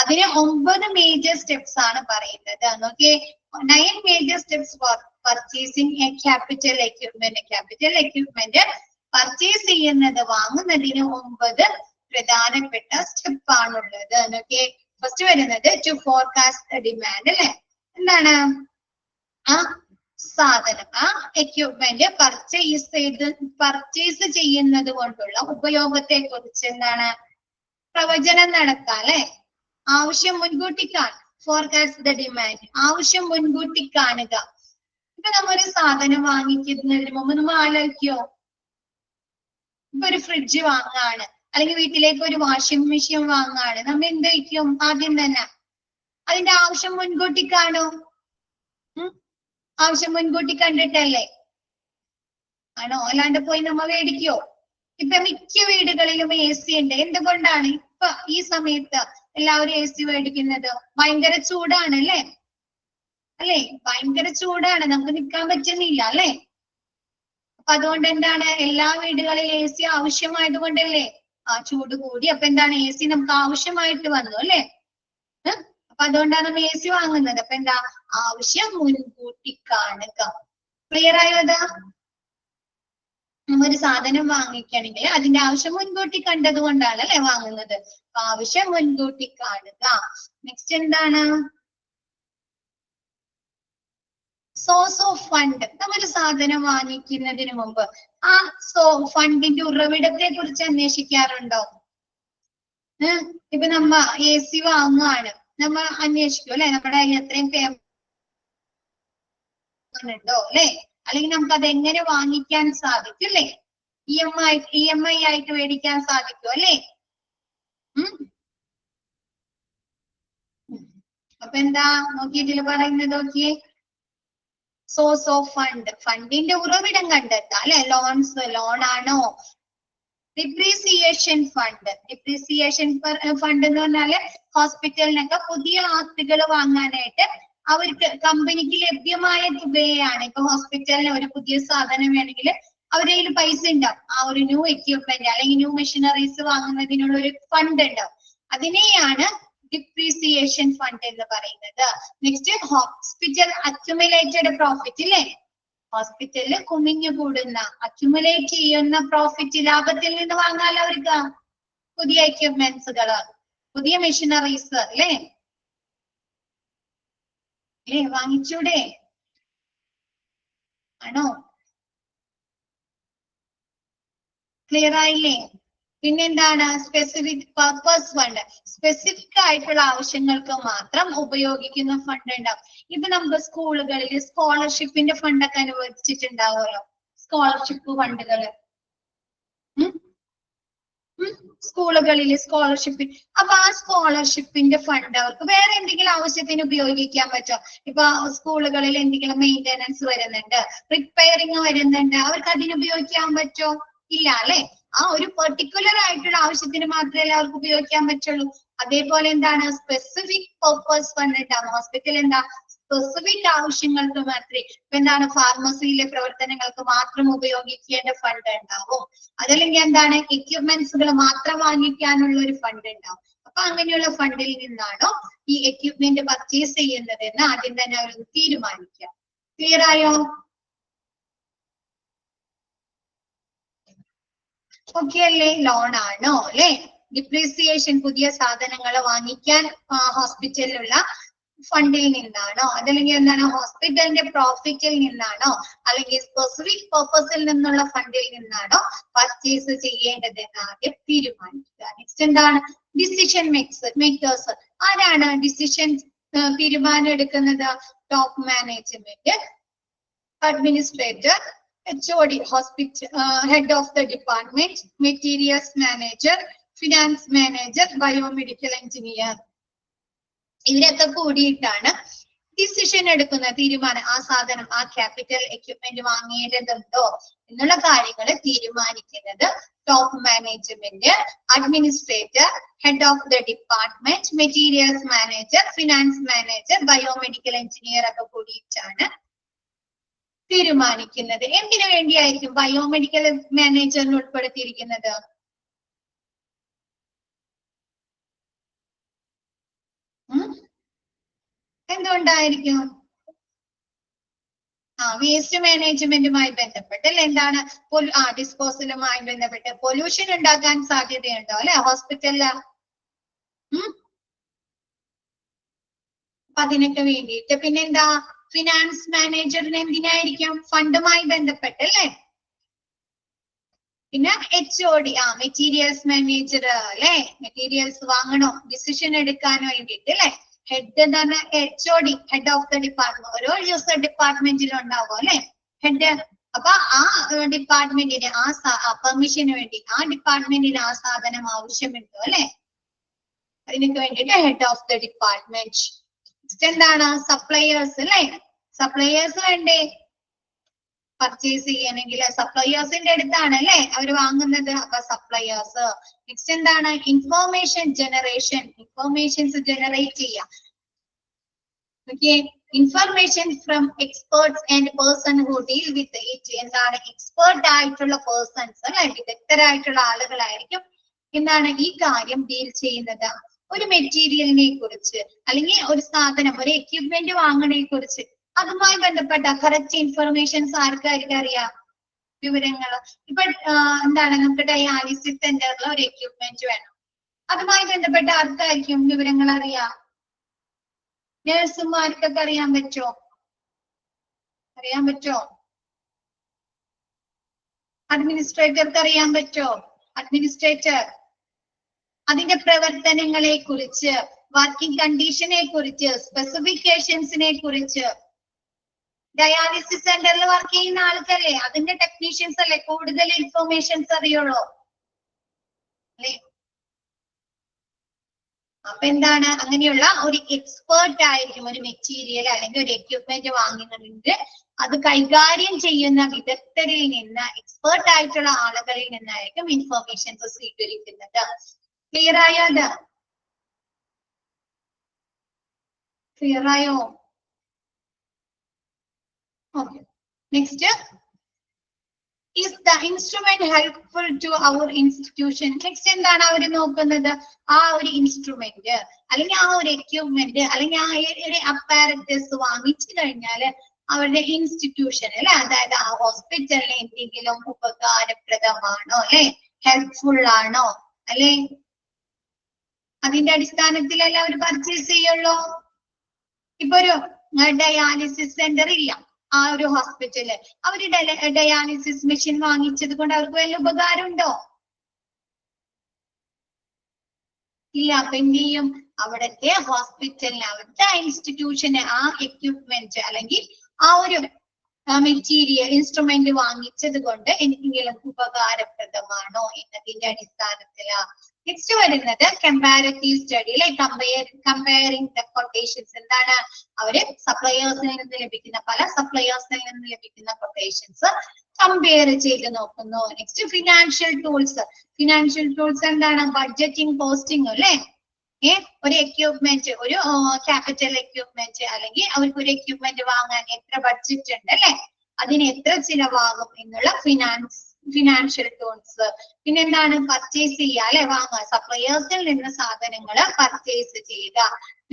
അതിന് 9 മേജർ സ്റ്റെപ്സ് ആണ് പറയുന്നത്. നോക്കിയേ, 9 major steps four purchasing A capital equipment. Capital equipment purchase ചെയ്യുന്നത്, വാങ്ങുന്നതിന് 9 പ്രധാനപ്പെട്ട സ്റ്റെപ്പ് ആണുള്ളത്. നോക്കിയേ, ഫസ്റ്റ് വരുന്നത് ടു ഫോർകാസ്റ്റ് ഡിമാൻഡ് അല്ലെ. എന്താണ്? ആ സാധനം, ആ എക്യുപ്മെന്റ് പർച്ചേസ് ചെയ്യുന്നത് കൊണ്ടുള്ള ഉപയോഗത്തെ കുറിച്ച് എന്താണ് പ്രവചനം നടത്താം അല്ലെ. ആവശ്യം മുൻകൂട്ടി കാണുക. ഫോർകാസ്റ്റ് ദ ഡിമാൻഡ്, ആവശ്യം മുൻകൂട്ടി കാണുക. ഇപ്പൊ നമ്മൊരു സാധനം വാങ്ങിക്കുന്നതിന് മുമ്പ് നമ്മൾ ആലോചിക്കോ? ഇപ്പൊ ഒരു ഫ്രിഡ്ജ് വാങ്ങാണ്, അല്ലെങ്കിൽ വീട്ടിലേക്ക് ഒരു വാഷിംഗ് മെഷീൻ വാങ്ങാണ്, നമ്മൾ എന്ത് വയ്ക്കും? ആദ്യം തന്നെ അതിന്റെ ആവശ്യം മുൻകൂട്ടി കാണും. ആവശ്യം മുൻകൂട്ടി കണ്ടിട്ടല്ലേ ആണോ? അല്ലാണ്ട് പോയി നമ്മ മേടിക്കോ? ഇപ്പൊ മിക്ക വീടുകളിലും AC ഉണ്ട്. എന്തുകൊണ്ടാണ് ഇപ്പൊ ഈ സമയത്ത് എല്ലാവരും AC മേടിക്കുന്നത്? ഭയങ്കര ചൂടാണ് അല്ലെ, ഭയങ്കര ചൂടാണ്, നമുക്ക് നിൽക്കാൻ പറ്റുന്നില്ല അല്ലെ. അപ്പൊ അതുകൊണ്ട് എന്താണ് എല്ലാ വീടുകളിലും AC ആവശ്യമായത് കൊണ്ടല്ലേ ആ ചൂട് കൂടി. അപ്പൊ എന്താണ് AC നമുക്ക് ആവശ്യമായിട്ട് വന്നു അല്ലെ. അപ്പൊ അതുകൊണ്ടാണ് നമ്മൾ AC വാങ്ങുന്നത്. അപ്പൊ എന്താ? ആവശ്യം മുൻകൂട്ടി കാണുക. ക്ലിയർ ആയോ? അതാ നമ്മൊരു സാധനം വാങ്ങിക്കണമെങ്കിൽ അതിന്റെ ആവശ്യം മുൻകൂട്ടി കണ്ടത് കൊണ്ടാണ് അല്ലെ വാങ്ങുന്നത്. ആവശ്യം മുൻകൂട്ടി കാണുക. നെക്സ്റ്റ് എന്താണ്? Source of fund. നമ്മളൊരു സാധനം വാങ്ങിക്കുന്നതിന് മുമ്പ് ആ ഫണ്ടിന്റെ ഉറവിടത്തെ കുറിച്ച് അന്വേഷിക്കാറുണ്ടോ? ഇപ്പൊ നമ്മ AC വാങ്ങുകയാണ്, നമ്മൾ അന്വേഷിക്കും അല്ലെ, നമ്മുടെ കയ്യിൽ എത്രയും ഉണ്ടോ അല്ലെ, അല്ലെങ്കിൽ നമുക്ക് അത് എങ്ങനെ വാങ്ങിക്കാൻ സാധിക്കും അല്ലെ, EMI ആയിട്ട് മേടിക്കാൻ സാധിക്കും അല്ലെ. അപ്പൊ എന്താ നോക്കി ഇതിൽ പറയുന്നത്? നോക്കിയേ, സോഴ്സ് ഓഫ് ഫണ്ട്, ഫണ്ടിന്റെ ഉറവിടം കണ്ടെത്താം അല്ലെ. ലോൺ ആണോ? Depreciation fund. ഡിപ്രീസിയേഷൻ ഫണ്ട് എന്ന് പറഞ്ഞാല് ഹോസ്പിറ്റലിനൊക്കെ പുതിയ ആസ്തികൾ വാങ്ങാനായിട്ട് അവർക്ക് കമ്പനിക്ക് ലഭ്യമായ തുകയാണ്. ഇപ്പൊ ഹോസ്പിറ്റലിന് ഒരു പുതിയ സാധനം വേണമെങ്കിൽ അവരുടെ കയ്യിൽ പൈസ ഉണ്ടാവും. ആ ഒരു ന്യൂ എക്യുപ്മെന്റ് അല്ലെങ്കിൽ ന്യൂ മെഷീനറീസ് വാങ്ങുന്നതിനുള്ള ഒരു ഫണ്ട് ഉണ്ടാവും. അതിനെയാണ് ഡിപ്രീസിയേഷൻ ഫണ്ട് എന്ന് പറയുന്നത്. നെക്സ്റ്റ് ഹോസ്പിറ്റൽ അക്യുമുലേറ്റഡ് പ്രോഫിറ്റ് ഇല്ലേ, ഹോസ്പിറ്റലിൽ കുമിഞ്ഞുകൂടുന്ന അക്യുമുലേറ്റ് ചെയ്യുന്ന പ്രോഫിറ്റ്, ലാഭത്തിൽ നിന്ന് വാങ്ങാലോ അവർക്ക് പുതിയ എക്യുപ്മെന്റ്സുകള്, പുതിയ മെഷീനറീസ് അല്ലേ, വാങ്ങിച്ചൂടെ? ആണോ? ക്ലിയർ ആയില്ലേ? പിന്നെന്താണ്? Specific purpose fund. സ്പെസിഫിക് ആയിട്ടുള്ള ആവശ്യങ്ങൾക്ക് മാത്രം ഉപയോഗിക്കുന്ന ഫണ്ട് ഉണ്ടാവും. ഇപ്പൊ നമുക്ക് സ്കൂളുകളിൽ സ്കോളർഷിപ്പിന്റെ ഫണ്ടൊക്കെ അനുവദിച്ചിട്ടുണ്ടാവുമല്ലോ, സ്കോളർഷിപ്പ് ഫണ്ടുകള്. സ്കൂളുകളിൽ സ്കോളർഷിപ്പ്. അപ്പൊ ആ സ്കോളർഷിപ്പിന്റെ ഫണ്ട് അവർക്ക് വേറെ എന്തെങ്കിലും ആവശ്യത്തിന് ഉപയോഗിക്കാൻ പറ്റുമോ? ഇപ്പൊ സ്കൂളുകളിൽ എന്തെങ്കിലും മെയിന്റനൻസ് വരുന്നുണ്ട്, റിപ്പയറിങ് വരുന്നുണ്ട്, അവർക്ക് അതിന് ഉപയോഗിക്കാൻ പറ്റുമോ? ഇല്ല അല്ലെ. ആ ഒരു പെർട്ടിക്കുലർ ആയിട്ടുള്ള ആവശ്യത്തിന് മാത്രമേ അവർക്ക് ഉപയോഗിക്കാൻ പറ്റുള്ളൂ. അതേപോലെ എന്താണ്? സ്പെസിഫിക് പർപ്പസ് ഫണ്ട് ഉണ്ടാവും. ഹോസ്പിറ്റൽ എന്താ സ്പെസിഫിക് ആവശ്യങ്ങൾക്ക് മാത്രമേ, ഇപ്പൊ എന്താണ് ഫാർമസിയിലെ പ്രവർത്തനങ്ങൾക്ക് മാത്രം ഉപയോഗിക്കേണ്ട ഫണ്ട് ഉണ്ടാവും. അതല്ലെങ്കിൽ എന്താണ് എക്യുപ്മെന്റ്സുകൾ മാത്രം വാങ്ങിക്കാനുള്ള ഒരു ഫണ്ട് ഉണ്ടാവും. അപ്പൊ അങ്ങനെയുള്ള ഫണ്ടിൽ നിന്നാണോ ഈ എക്യുപ്മെന്റ് പർച്ചേസ് ചെയ്യുന്നത് എന്ന് ആദ്യം തന്നെ അവർ തീരുമാനിക്കുക. ക്ലിയർ ആയോ? ഓക്കെ അല്ലേ? ലോൺ ആണോ അല്ലെ, ഡിപ്രീസിയേഷൻ പുതിയ സാധനങ്ങൾ വാങ്ങിക്കാൻ ഹോസ്പിറ്റലിലുള്ള ഫണ്ടിൽ നിന്നാണോ, അതല്ലെങ്കിൽ എന്താണ് ഹോസ്പിറ്റലിന്റെ പ്രോഫിറ്റിൽ നിന്നാണോ, അല്ലെങ്കിൽ സ്പെസിഫിക് പർപ്പസിൽ നിന്നുള്ള ഫണ്ടിൽ നിന്നാണോ പർച്ചേസ് ചെയ്യേണ്ടതെന്ന് ആദ്യം തീരുമാനിക്കുക. നെക്സ്റ്റ് എന്താണ്? Decision makers. ആരാണ് ഡിസിഷൻ തീരുമാനം എടുക്കുന്നത്? Top management administrator, HOD, hospital, head of the department, materials manager, finance manager, biomedical engineer. ഇവരൊക്കെ കൂടിയിട്ടാണ് ഡിസിഷൻ എടുക്കുന്ന തീരുമാനം, ആ സാധനം, ആ ക്യാപിറ്റൽ എക്യുപ്മെന്റ് വാങ്ങേണ്ടതുണ്ടോ എന്നുള്ള കാര്യങ്ങൾ തീരുമാനിക്കുന്നത് top management, administrator, head of the department, materials manager, finance manager, biomedical engineer ഒക്കെ കൂടിയിട്ടാണ് തീരുമാനിക്കുന്നത്. എന്തിനു വേണ്ടിയായിരിക്കും ബയോമെഡിക്കൽ മാനേജറിന് ഉൾപ്പെടുത്തിയിരിക്കുന്നത്? എന്തുകൊണ്ടായിരിക്കും? വേസ്റ്റ് മാനേജ്മെന്റുമായി ബന്ധപ്പെട്ട് അല്ലെ, എന്താണ് ഡിസ്പോസലുമായി ബന്ധപ്പെട്ട് പൊല്യൂഷൻ ഉണ്ടാക്കാൻ സാധ്യതയുണ്ടോ അല്ലെ ഹോസ്പിറ്റലില്? അപ്പൊ അതിനൊക്കെ വേണ്ടിയിട്ട്. പിന്നെന്താ, ഫിനാൻസ് മാനേജറിന് എന്തിനായിരിക്കും? ഫണ്ടുമായി ബന്ധപ്പെട്ട് അല്ലെ. പിന്നെ HOD, മെറ്റീരിയൽസ് മാനേജർ അല്ലെ, മെറ്റീരിയൽസ് വാങ്ങണോ ഡിസിഷൻ എടുക്കാൻ വേണ്ടിയിട്ട് അല്ലെ. ഹെഡ് എന്ന് പറഞ്ഞാൽ HOD, head of the department. ഓരോ യൂസർ ഡിപ്പാർട്ട്മെന്റിലും ഉണ്ടാവും അല്ലെ ഹെഡ്. അപ്പൊ ആ ഡിപ്പാർട്ട്മെന്റിന് പെർമിഷന് വേണ്ടി ആ ഡിപ്പാർട്ട്മെന്റിന് ആ സാധനം ആവശ്യമുണ്ടോ അല്ലെ, അതിനൊക്കെ വേണ്ടിയിട്ട് ഹെഡ് ഓഫ് ദ ഡിപ്പാർട്ട്മെന്റ്. എന്താണ്, സപ്ലയേഴ്സ് അല്ലെ. സപ്ലയേഴ്സ് വേണ്ടേ പർച്ചേസ് ചെയ്യണമെങ്കിൽ? സപ്ലയേഴ്സിന്റെ അടുത്താണ് അല്ലെ അവര് വാങ്ങുന്നത്. അപ്പൊ സപ്ലയേഴ്സ്. നെക്സ്റ്റ് എന്താണ്, ഇൻഫോർമേഷൻ ജനറേഷൻ, ഇൻഫോർമേഷൻസ് ജനറേറ്റ് ചെയ്യാം. Okay, information from experts and person who deal with it. എന്താണ്, എക്സ്പേർട്ട് ആയിട്ടുള്ള പേഴ്സൺസ് അല്ലെ, വിദഗ്ധരായിട്ടുള്ള ആളുകളായിരിക്കും എന്താണ് ഈ കാര്യം ഡീൽ ചെയ്യുന്നത്. ഒരു മെറ്റീരിയലിനെ കുറിച്ച് അല്ലെങ്കിൽ ഒരു സാധനം, ഒരു എക്യുപ്മെന്റ് വാങ്ങണെ കുറിച്ച് അതുമായി ബന്ധപ്പെട്ട കറക്റ്റ് ഇൻഫർമേഷൻസ് ആർക്കായിരിക്കും അറിയാം? വിവരങ്ങൾ. ഇപ്പൊ എന്താണ്, നമുക്ക് ഡയാലിസിസ് സെന്ററിൽ ഒരു എക്യുപ്മെന്റ് വേണം, അതുമായി ബന്ധപ്പെട്ട ആർക്കായിരിക്കും വിവരങ്ങൾ അറിയാം? നഴ്സുമാർക്കൊക്കെ അറിയാൻ പറ്റോ? അറിയാൻ പറ്റോ? അഡ്മിനിസ്ട്രേറ്റർക്ക് അറിയാൻ പറ്റോ? അഡ്മിനിസ്ട്രേറ്റർ അതിന്റെ പ്രവർത്തനങ്ങളെ കുറിച്ച്, വർക്കിംഗ് കണ്ടീഷനെ കുറിച്ച്, സ്പെസിഫിക്കേഷൻസിനെ കുറിച്ച്. ഡയാലിസിസ് സെന്ററിൽ വർക്ക് ചെയ്യുന്ന ആൾക്കല്ലേ, അതിന്റെ ടെക്നീഷ്യൻസ് അല്ലേ കൂടുതൽ ഇൻഫോർമേഷൻസ് അറിയുള്ളൂ അല്ലെ. അപ്പൊ എന്താണ്, അങ്ങനെയുള്ള ഒരു എക്സ്പേർട്ട് ആയിരിക്കും ഒരു മെറ്റീരിയൽ അല്ലെങ്കിൽ ഒരു എക്യുപ്മെന്റ് വാങ്ങുന്നതിന്റെ അത് കൈകാര്യം ചെയ്യുന്ന വിദഗ്ധരിൽ നിന്ന്, എക്സ്പേർട്ട് ആയിട്ടുള്ള ആളുകളിൽ നിന്നായിരിക്കും ഇൻഫോർമേഷൻസ് സ്വീകരിക്കുന്നത്. ക്ലിയർ ആയോ? അത് ക്ലിയർ ആയോ? Okay, next, is the instrument helpful to our institution? Next എന്താണ് അവർ നോക്കുന്നത്? ആ ഒരു ഇൻസ്ട്രുമെന്റ് അല്ലെങ്കിൽ ആ ഒരു എക്യുപ്മെന്റ് അല്ലെങ്കിൽ ആ ഒരു അപ്പാരറ്റസ് വാങ്ങിച്ചു കഴിഞ്ഞാല് അവരുടെ ഇൻസ്റ്റിറ്റ്യൂഷൻ അല്ലെ, അതായത് ആ ഹോസ്പിറ്റലിന് എന്തെങ്കിലും ഉപകാരപ്രദമാണോ അല്ലെ, ഹെൽപ്ഫുൾ ആണോ അല്ലെ, അതിന്റെ അടിസ്ഥാനത്തിലല്ല അവർ പർച്ചേസ് ചെയ്യുള്ളൂ. ഇപ്പൊ ഒരു ഡയാലിസിസ് സെന്റർ ഇല്ല ആ ഒരു ഹോസ്പിറ്റല്, അവര് ഡയാലിസിസ് മെഷീൻ വാങ്ങിച്ചത് കൊണ്ട് അവർക്ക് വല്ല ഉപകാരം ഉണ്ടോ? ഇല്ല. അപ്പൊ എന്ത് ചെയ്യും, അവിടത്തെ ഹോസ്പിറ്റലിന്, അവിടുത്തെ ഇൻസ്റ്റിറ്റ്യൂഷന് ആ എക്യുപ്മെന്റ് അല്ലെങ്കിൽ ആ ഒരു മെറ്റീരിയൽ ഇൻസ്ട്രുമെന്റ് വാങ്ങിച്ചത് കൊണ്ട് എന്തെങ്കിലും ഉപകാരപ്രദമാണോ എന്നതിന്റെ അടിസ്ഥാനത്തിലാണ്. നെക്സ്റ്റ് വരുന്നത് കമ്പാരറ്റീവ് സ്റ്റഡി അല്ലെ, കമ്പയറിംഗ് ദ കൊട്ടേഷൻസ്. എന്താണ്, അവര് സപ്ലയേഴ്സിൽ നിന്ന് ലഭിക്കുന്ന, പല സപ്ലയേഴ്സിൽ നിന്ന് ലഭിക്കുന്ന കൊട്ടേഷൻസ് കമ്പയർ ചെയ്ത് നോക്കുന്നു. Next financial tools. Financial tools എന്താണ്, ബഡ്ജറ്റിംഗ്, കോസ്റ്റിംഗ് അല്ലെ. ഒരു എക്യുപ്മെന്റ്, ഒരു ക്യാപിറ്റൽ എക്യുപ്മെന്റ് അല്ലെങ്കിൽ അവർക്ക് ഒരു എക്യുപ്മെന്റ് വാങ്ങാൻ എത്ര ബഡ്ജറ്റ് ഉണ്ട് അല്ലെ, അതിന് എത്ര ചിലവാകും എന്നുള്ള ഫിനാൻഷ്യൽ ടൂൾസ്. പിന്നെന്താണ്, പർച്ചേസ് ചെയ്യുക അല്ലെ, വാങ്ങുക, സപ്ലയേഴ്സിൽ നിന്ന് സാധനങ്ങൾ പർച്ചേസ് ചെയ്യുക.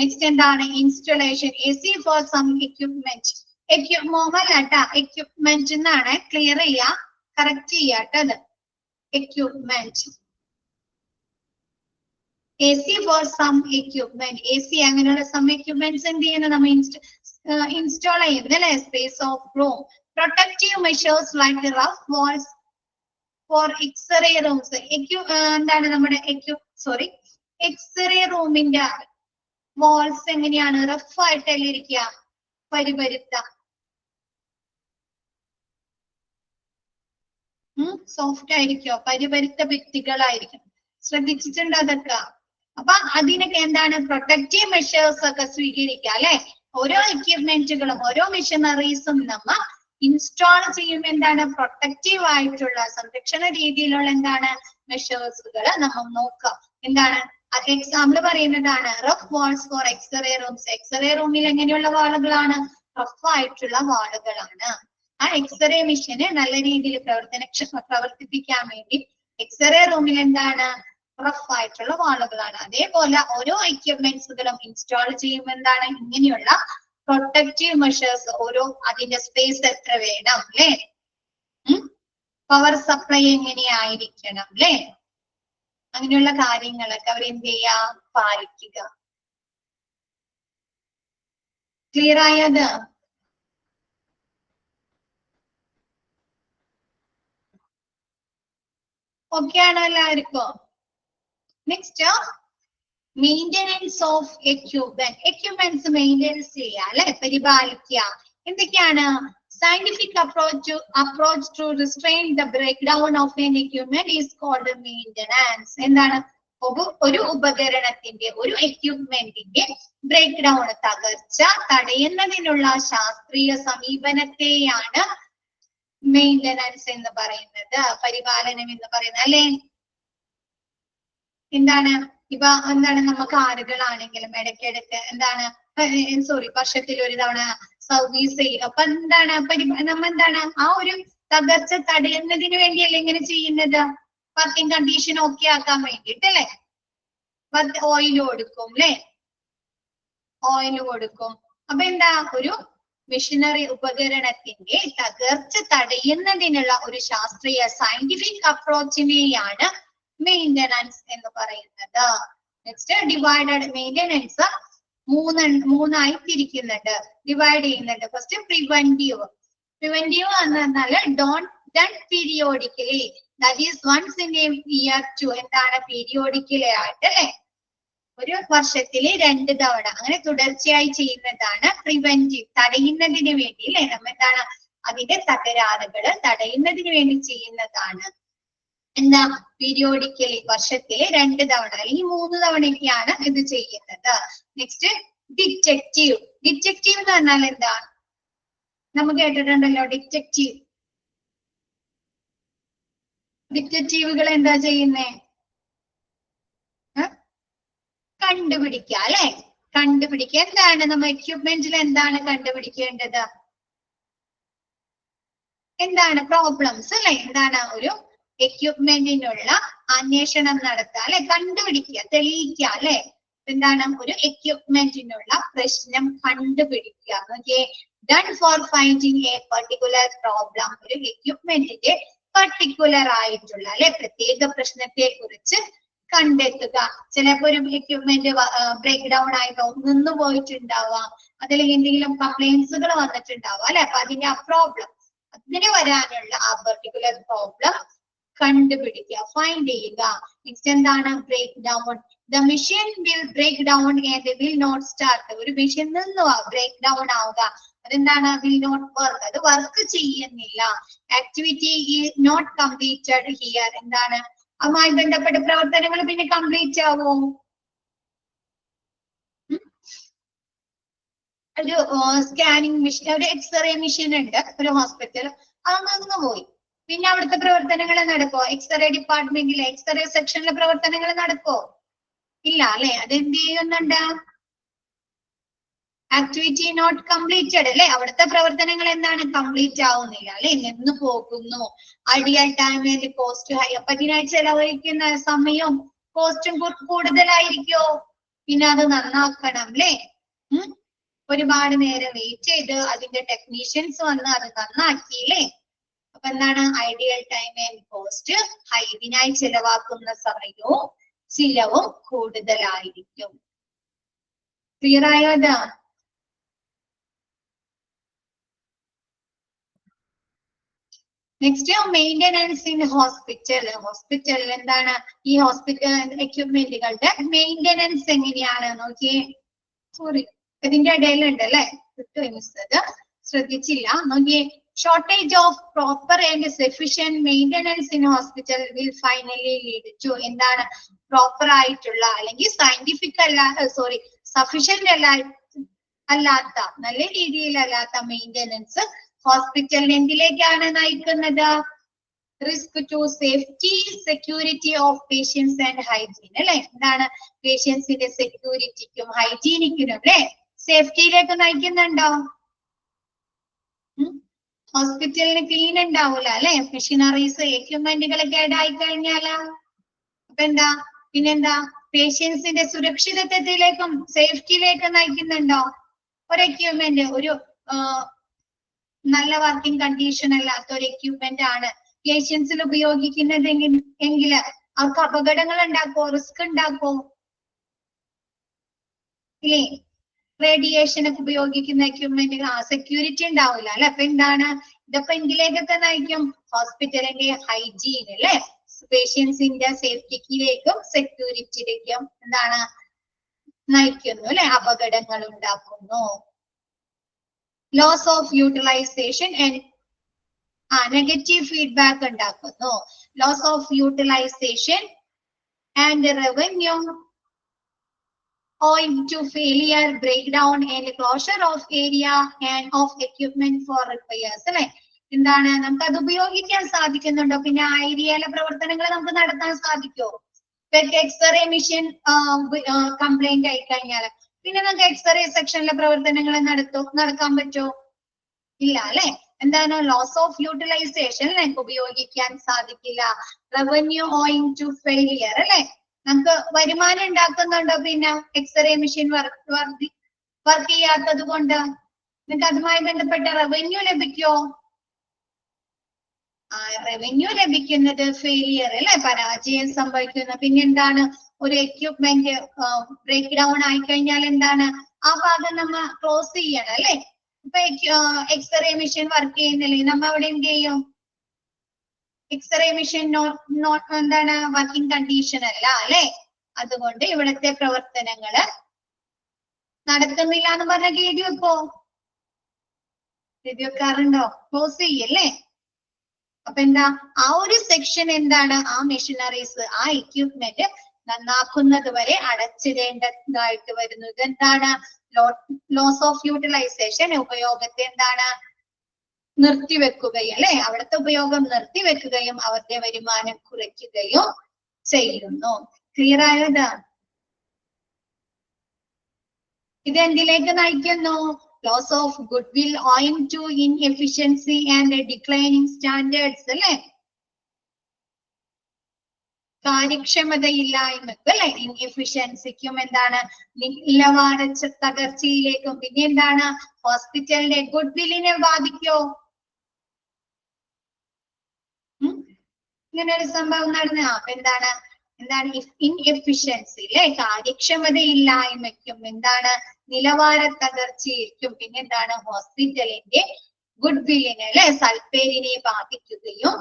നെക്സ്റ്റ് എന്താണ്, installation. AC for some equipment. Equipment എന്നാണ്, ക്ലിയർ ചെയ്യുക, കറക്റ്റ് ചെയ്യാട്ടത്. Equipment, AC for some equipment. AC അങ്ങനെയുള്ള സം എക്യുപ്മെന്റ്സ് എന്ത് ചെയ്യുന്നത്, നമ്മൾ ഇൻസ്റ്റാൾ ചെയ്യുന്നത് അല്ലെ. Space of room. Protective measures like rough walls for x-ray rooms. എന്താണ് നമ്മുടെ എക്സ്റേ റൂമിന്റെ വാൾസ് എങ്ങനെയാണ്, റഫ് ആയിട്ടല്ലേ ഇരിക്കുക, പരിപരുത്ത സോഫ്റ്റ് ആയിരിക്കോ? പരിപരുത്ത ഭിത്തികളായിരിക്കും. ശ്രദ്ധിച്ചിട്ടുണ്ടോ അതൊക്കെ? അപ്പൊ അതിനൊക്കെ എന്താണ് പ്രൊട്ടക്റ്റീവ് മെഷേഴ്സ് ഒക്കെ സ്വീകരിക്കുക അല്ലെ. ഓരോ എക്യുപ്മെന്റുകളും ഓരോ മെഷീനറീസും നമ്മ ഇൻസ്റ്റാൾ ചെയ്യുമ്പോൾ എന്താണ് പ്രൊട്ടക്റ്റീവ് ആയിട്ടുള്ള സംരക്ഷണ രീതിയിലുള്ള എന്താണ് മെഷേഴ്സുകൾ നമ്മൾ നോക്കുക. എന്താണ് എക്സാമ്പിൾ പറയുന്നതാണ് rough walls for x-ray rooms. X-ray റൂമിൽ എങ്ങനെയുള്ള വാളുകളാണ്? റഫ് ആയിട്ടുള്ള വാളുകളാണ്. ആ എക്സ്റേ മെഷീന് നല്ല രീതിയിൽ പ്രവർത്തിപ്പിക്കാൻ വേണ്ടി എക്സ്റേ റൂമിൽ എന്താണ് റഫ് ആയിട്ടുള്ള വാളുകളാണ്. അതേപോലെ ഓരോ എക്യുപ്മെന്റ്സുകളും ഇൻസ്റ്റാൾ ചെയ്യുമ്പോൾ എന്താണ് ഇങ്ങനെയുള്ള പ്രൊട്ടക്റ്റീവ് മെഷേഴ്സ്. ഓരോ അതിന്റെ സ്പേസ് എത്ര വേണം അല്ലെ, പവർ സപ്ലൈ എങ്ങനെയായിരിക്കണം അല്ലെ, അങ്ങനെയുള്ള കാര്യങ്ങളൊക്കെ അവർ എന്ത് ചെയ്യാ പാലിക്കുക. ക്ലിയർ ആയത്? ഓക്കെ ആണോ എല്ലാവർക്കും? Next maintenance of equipments maintenance ചെയ്യുക അല്ലെ, പരിപാലിക്കുക. എന്തൊക്കെയാണ്? Scientific approach to restrain the break down of an equipment is called maintenance. എന്താണ്? ഒരു ഉപകരണത്തിന്റെ ഒരു എക്യുപ്മെന്റിന്റെ ബ്രേക്ക് ഡൗൺ തകർച്ച തടയുന്നതിനുള്ള ശാസ്ത്രീയ സമീപനത്തെയാണ് മെയിൻ്റെനൻസ് എന്ന് പറയുന്നത്, പരിപാലനം എന്ന് പറയുന്നത് അല്ലെ. എന്താണ് ഇപ്പൊ എന്താണ് നമ്മ കാറുകളാണെങ്കിലും ഇടയ്ക്കിടയ്ക്ക് എന്താണ് വർഷത്തിൽ ഒരു തവണ സർവീസ് ചെയ്യും. അപ്പൊ എന്താണ് നമ്മ എന്താണ് ആ ഒരു തകർച്ച തടയുന്നതിന് വേണ്ടിയല്ലേ ഇങ്ങനെ ചെയ്യുന്നത്? വർക്കിംഗ് കണ്ടീഷൻ ഓക്കെ ആക്കാൻ വേണ്ടിട്ടല്ലേ. ഓയിൽ കൊടുക്കും അല്ലെ, ഓയിൽ കൊടുക്കും. അപ്പൊ എന്താ ഒരു മെഷീനറി ഉപകരണത്തിന്റെ തകർച്ച തടയുന്നതിനുള്ള ഒരു ശാസ്ത്രീയ സയന്റിഫിക് അപ്രോച്ചിനെയാണ് മെയിൻ്റെനൻസ് എന്ന് പറയുന്നത്. നെക്സ്റ്റ് ഡിവൈഡഡ് മെയിൻ്റെനൻസ് മൂന്നായി തിരിക്കുന്നുണ്ട്, ഡിവൈഡ് ചെയ്യുന്നുണ്ട്. First preventive. പ്രിവെന്റീവ് എന്ന് പറഞ്ഞാല് done periodically, that is once in a year two. എന്താണ്? പീരിയോഡിക്കലി ആയിട്ട് അല്ലെ, ഒരു വർഷത്തില് 2 തവണ അങ്ങനെ തുടർച്ചയായി ചെയ്യുന്നതാണ് പ്രിവെന്റീവ്. തടയുന്നതിന് വേണ്ടി അല്ലെ, നമ്മ എന്താണ് അതിന്റെ തകരാറുകള് തടയുന്നതിന് വേണ്ടി ചെയ്യുന്നതാണ് എന്താ പീരിയോഡിക്കലി, വർഷത്തില് 2 തവണ അല്ലെങ്കിൽ 3 തവണയൊക്കെയാണ് ഇത് ചെയ്യുന്നത്. Next detective. ഡിറ്റക്റ്റീവ് എന്ന് പറഞ്ഞാൽ എന്താ? നമ്മൾ കേട്ടിട്ടുണ്ടല്ലോ ഡിറ്റക്റ്റീവ്. ഡിറ്റക്റ്റീവുകൾ എന്താ ചെയ്യുന്നേ? കണ്ടുപിടിക്കുക അല്ലെ, കണ്ടുപിടിക്കുക. എന്താണ് നമ്മ എക്യുപ്മെന്റിൽ എന്താണ് കണ്ടുപിടിക്കേണ്ടത്? എന്താണ് പ്രോബ്ലംസ് അല്ലെ, എന്താണ് ഒരു എക്യുപ്മെന്റിനുള്ള അന്വേഷണം നടത്തുക അല്ലെ, കണ്ടുപിടിക്കുക, തെളിയിക്കുക അല്ലെ. എന്താണ് ഒരു എക്യുപ്മെന്റിനുള്ള പ്രശ്നം കണ്ടുപിടിക്കുക. Okay, done for finding A particular problem. ഒരു എക്യുപ്മെന്റിന്റെ പർട്ടിക്കുലർ ആയിട്ടുള്ള അല്ലെ പ്രത്യേക പ്രശ്നത്തെ കുറിച്ച് കണ്ടെത്തുക. ചിലപ്പോ ഒരു എക്യുപ്മെന്റ് ബ്രേക്ക് ഡൗൺ ആയിട്ടോ നിന്നു പോയിട്ടുണ്ടാവാം, അതല്ലെങ്കിൽ എന്തെങ്കിലും കംപ്ലൈൻസുകൾ വന്നിട്ടുണ്ടാവാം അല്ലെ. അപ്പൊ അതിന്റെ ആ പ്രോബ്ലം, അതിന് വരാനുള്ള ആ പെർട്ടിക്കുലർ പ്രോബ്ലം കണ്ടുപിടിക്കുക, ഫൈൻഡ് ചെയ്യുക. നെക്സ്റ്റ് എന്താണ്? Break down. The machine will break down and will not start. ഒരു മെഷീൻ നിന്ന് ബ്രേക്ക് ഡൗൺ ആവുക, അതെന്താണ്? വിൽ നോട്ട് വർക്ക്, അത് വർക്ക് ചെയ്യുന്നില്ല. Activity is not completed here. എന്താണ്? അതുമായി ബന്ധപ്പെട്ട പ്രവർത്തനങ്ങൾ പിന്നെ കംപ്ലീറ്റ് ആവോ? ഒരു സ്കാനിങ് മെഷീൻ, ഒരു എക്സ്റേ മെഷീൻ ഉണ്ട് ഒരു ഹോസ്പിറ്റൽ, അത് നിന്ന് പോയി. പിന്നെ അവിടുത്തെ പ്രവർത്തനങ്ങൾ നടക്കോ? എക്സ്റേ ഡിപ്പാർട്ട്മെന്റിലെ എക്സ്റേ സെക്ഷനിലെ പ്രവർത്തനങ്ങൾ നടക്കോ? ഇല്ല അല്ലെ. അതെന്ത് ചെയ്യുന്നുണ്ട്? ആക്ടിവിറ്റി നോട്ട് കംപ്ലീറ്റഡ് അല്ലെ. അവിടുത്തെ പ്രവർത്തനങ്ങൾ എന്താണ്? കംപ്ലീറ്റ് ആവുന്നില്ല അല്ലെ, നിന്ന് പോകുന്നു. Ideal time and cost high. അപ്പൊ ഇതിനായി ചെലവഴിക്കുന്ന സമയവും കോസ്റ്റും കൂടുതലായിരിക്കോ? പിന്നെ അത് നന്നാക്കണം അല്ലെ. ഒരുപാട് നേരം വെയിറ്റ് ചെയ്ത് അതിന്റെ ടെക്നീഷ്യൻസ് വന്ന് അത് നന്നാക്കിയില്ലേ. അപ്പൊ എന്താണ്? Ideal time and cost high. ഇതിനായി ചെലവാക്കുന്ന സമയവും ചിലവും കൂടുതലായിരിക്കും. ക്ലിയർ ആയോ? അത് നെക്സ്റ്റ് മെയിൻ്റെനൻസ് ഇൻ ഹോസ്പിറ്റൽ. ഹോസ്പിറ്റലിൽ എന്താണ്? ഈ ഹോസ്പിറ്റൽ എക്യുപ്മെന്റുകളുടെ മെയിൻ്റെനൻസ് എങ്ങനെയാണ് നോക്കിയേ. സോറി, ഇതിന്റെ ഇടയിലുണ്ട് അല്ലെ, ശ്രദ്ധിച്ചില്ല. നോക്കിയേ, Shortage of proper and sufficient maintenance in hospital will finally lead to എന്താണ് പ്രോപ്പർ ആയിട്ടുള്ള അല്ലെങ്കിൽ സയന്റിഫിക് സഫീഷ്യന്റ് അല്ലാത്ത നല്ല രീതിയിലല്ലാത്ത മെയിൻ്റെനൻസ് ഹോസ്പിറ്റലിൽ എന്തിലേക്കാണ് നയിക്കുന്നത്? Risk to safety security of patients and hygiene അല്ലെ? എന്താണ് പേഷ്യൻസിന്റെ സെക്യൂരിറ്റിക്കും ഹൈജീനിക്കിനും അല്ലെ സേഫ്റ്റിയിലേക്ക് നയിക്കുന്നുണ്ടോ? ഹോസ്പിറ്റലിന് ക്ലീൻ ഉണ്ടാവൂല അല്ലെ? മെഷീനറീസ് എക്യുപ്മെന്റുകൾ കേടായി കഴിഞ്ഞാല് അപ്പൊ എന്താ പിന്നെന്താ പേഷ്യൻസിന്റെ സുരക്ഷിതത്വത്തിലേക്കും സേഫ്റ്റിയിലേക്കും നയിക്കുന്നുണ്ടോ? ഒരു എക്യുപ്മെന്റ് ഒരു നല്ല വർക്കിംഗ് കണ്ടീഷൻ അല്ലാത്ത ഒരു എക്യുപ്മെന്റ് ആണ് പേഷ്യൻസിൽ ഉപയോഗിക്കുന്നതെങ്കിൽ അവർക്ക് അപകടങ്ങൾ ഉണ്ടാക്കോ? റിസ്ക് ഉണ്ടാക്കോ? ഇല്ലേ? റേഡിയേഷൻ ഒക്കെ ഉപയോഗിക്കുന്ന എക്യുപ്മെന്റുകൾ സെക്യൂരിറ്റി ഉണ്ടാവില്ല അല്ലെ? അപ്പൊ എന്താണ് ഇതൊക്കെ എന്തിലേക്കൊക്കെ നയിക്കും? ഹോസ്പിറ്റലിന്റെ ഹൈജീൻ അല്ലെ? പേഷ്യൻസിന്റെ സേഫ്റ്റിയിലേക്കും സെക്യൂരിറ്റിയിലേക്കും എന്താണ് നയിക്കുന്നു അല്ലെ? അപകടങ്ങൾ ഉണ്ടാക്കുന്നു. Loss of utilisation and negative feedback ഉണ്ടാക്കുന്നു. Loss of utilisation and revenue owing to failure, breakdown and closure of area and of equipment for repairs അല്ലെ? എന്താണ് നമുക്ക് അത് ഉപയോഗിക്കാൻ സാധിക്കുന്നുണ്ടോ? പിന്നെ ആ ഏരിയയിലെ പ്രവർത്തനങ്ങൾ നമുക്ക് നടത്താൻ സാധിക്കുമോ? എക്സ്റേ മെഷീൻ കംപ്ലൈന്റ് ആയി കഴിഞ്ഞാൽ പിന്നെ നമുക്ക് എക്സ്റേ സെക്ഷനിലെ പ്രവർത്തനങ്ങൾ നടക്കാൻ പറ്റുമോ? ഇല്ല അല്ലെ? എന്താണ് ലോസ് ഓഫ് യൂട്ടിലൈസേഷൻ നമുക്ക് ഉപയോഗിക്കാൻ സാധിക്കില്ല. റവന്യൂ ഓയിങ് ടു ഫെയിലിയർ അല്ലെ? നമുക്ക് വരുമാനം ഉണ്ടാക്കുന്നുണ്ടോ? പിന്നെ എക്സ്റേ മെഷീൻ വർക്ക് ചെയ്യാത്തത് കൊണ്ട് നിങ്ങൾക്ക് അതുമായി ബന്ധപ്പെട്ട റവന്യൂ ലഭിക്കോ? റവന്യൂ ലഭിക്കുന്നത് ഫെയിലിയർ അല്ലെ? പരാജയം സംഭവിക്കുന്ന. പിന്നെന്താണ് ഒരു എക്യുപ്മെന്റ് ബ്രേക്ക് ഡൗൺ ആയി കഴിഞ്ഞാൽ എന്താണ് ആ ഭാഗം നമ്മ ക്ലോസ് ചെയ്യണം അല്ലെ? ഇപ്പൊ എക്സ്റേ മെഷീൻ വർക്ക് ചെയ്യുന്നില്ലേ, നമ്മ അവിടെ എന്ത് ചെയ്യും? എക്സ്റേ മെഷീൻ എന്താണ് വർക്കിംഗ് കണ്ടീഷൻ അല്ല അല്ലെ? അതുകൊണ്ട് ഇവിടുത്തെ പ്രവർത്തനങ്ങള് നടക്കുന്നില്ല എന്ന് പറഞ്ഞ എഴുതി വെക്കോ? എഴുതി വെക്കാറുണ്ടോ? ക്ലോസ് ചെയ്യല്ലേ? അപ്പൊ എന്താ ആ ഒരു സെക്ഷൻ എന്താണ് ആ മെഷീനറീസ് ആ എക്യുപ്മെന്റ് നന്നാക്കുന്നത് വരെ അടച്ചിടേണ്ടതായിട്ട് വരുന്നു. ഇതെന്താണ് ലോസ് ഓഫ് യൂട്ടിലൈസേഷൻ, ഉപയോഗത്തെ എന്താണ് നിർത്തിവെക്കുകയും അല്ലെ? അവിടുത്തെ ഉപയോഗം നിർത്തിവെക്കുകയും അവരുടെ വരുമാനം കുറയ്ക്കുകയും ചെയ്യുന്നു. ക്ലിയർ ആയത്? ഇത് എന്തിലേക്ക് നയിക്കുന്നു? Loss of goodwill owing to inefficiency and declining standards അല്ലെ? കാര്യക്ഷമതയില്ലായ്മക്ക് അല്ലെ? ഇൻഎഫിഷ്യൻസിക്കും എന്താണ് നിലവാര തകർച്ചയിലേക്കും. പിന്നെ എന്താണ് ഹോസ്പിറ്റലിന്റെ ഗുഡ് വില്ലിനെ ബാധിക്കോ? ഇങ്ങനെ ഒരു സംഭവം നടന്ന അപ്പൊ എന്താണ് ഇൻഎഫിഷ്യൻസി അല്ലെ? കാര്യക്ഷമതയില്ലായ്മയ്ക്കും എന്താണ് നിലവാര തകർച്ചയ്ക്കും. പിന്നെ എന്താണ് ഹോസ്പിറ്റലിന്റെ ഗുഡ് വില്ലിനെ അല്ലെ സൽപ്പേരിനെ ബാധിക്കുകയും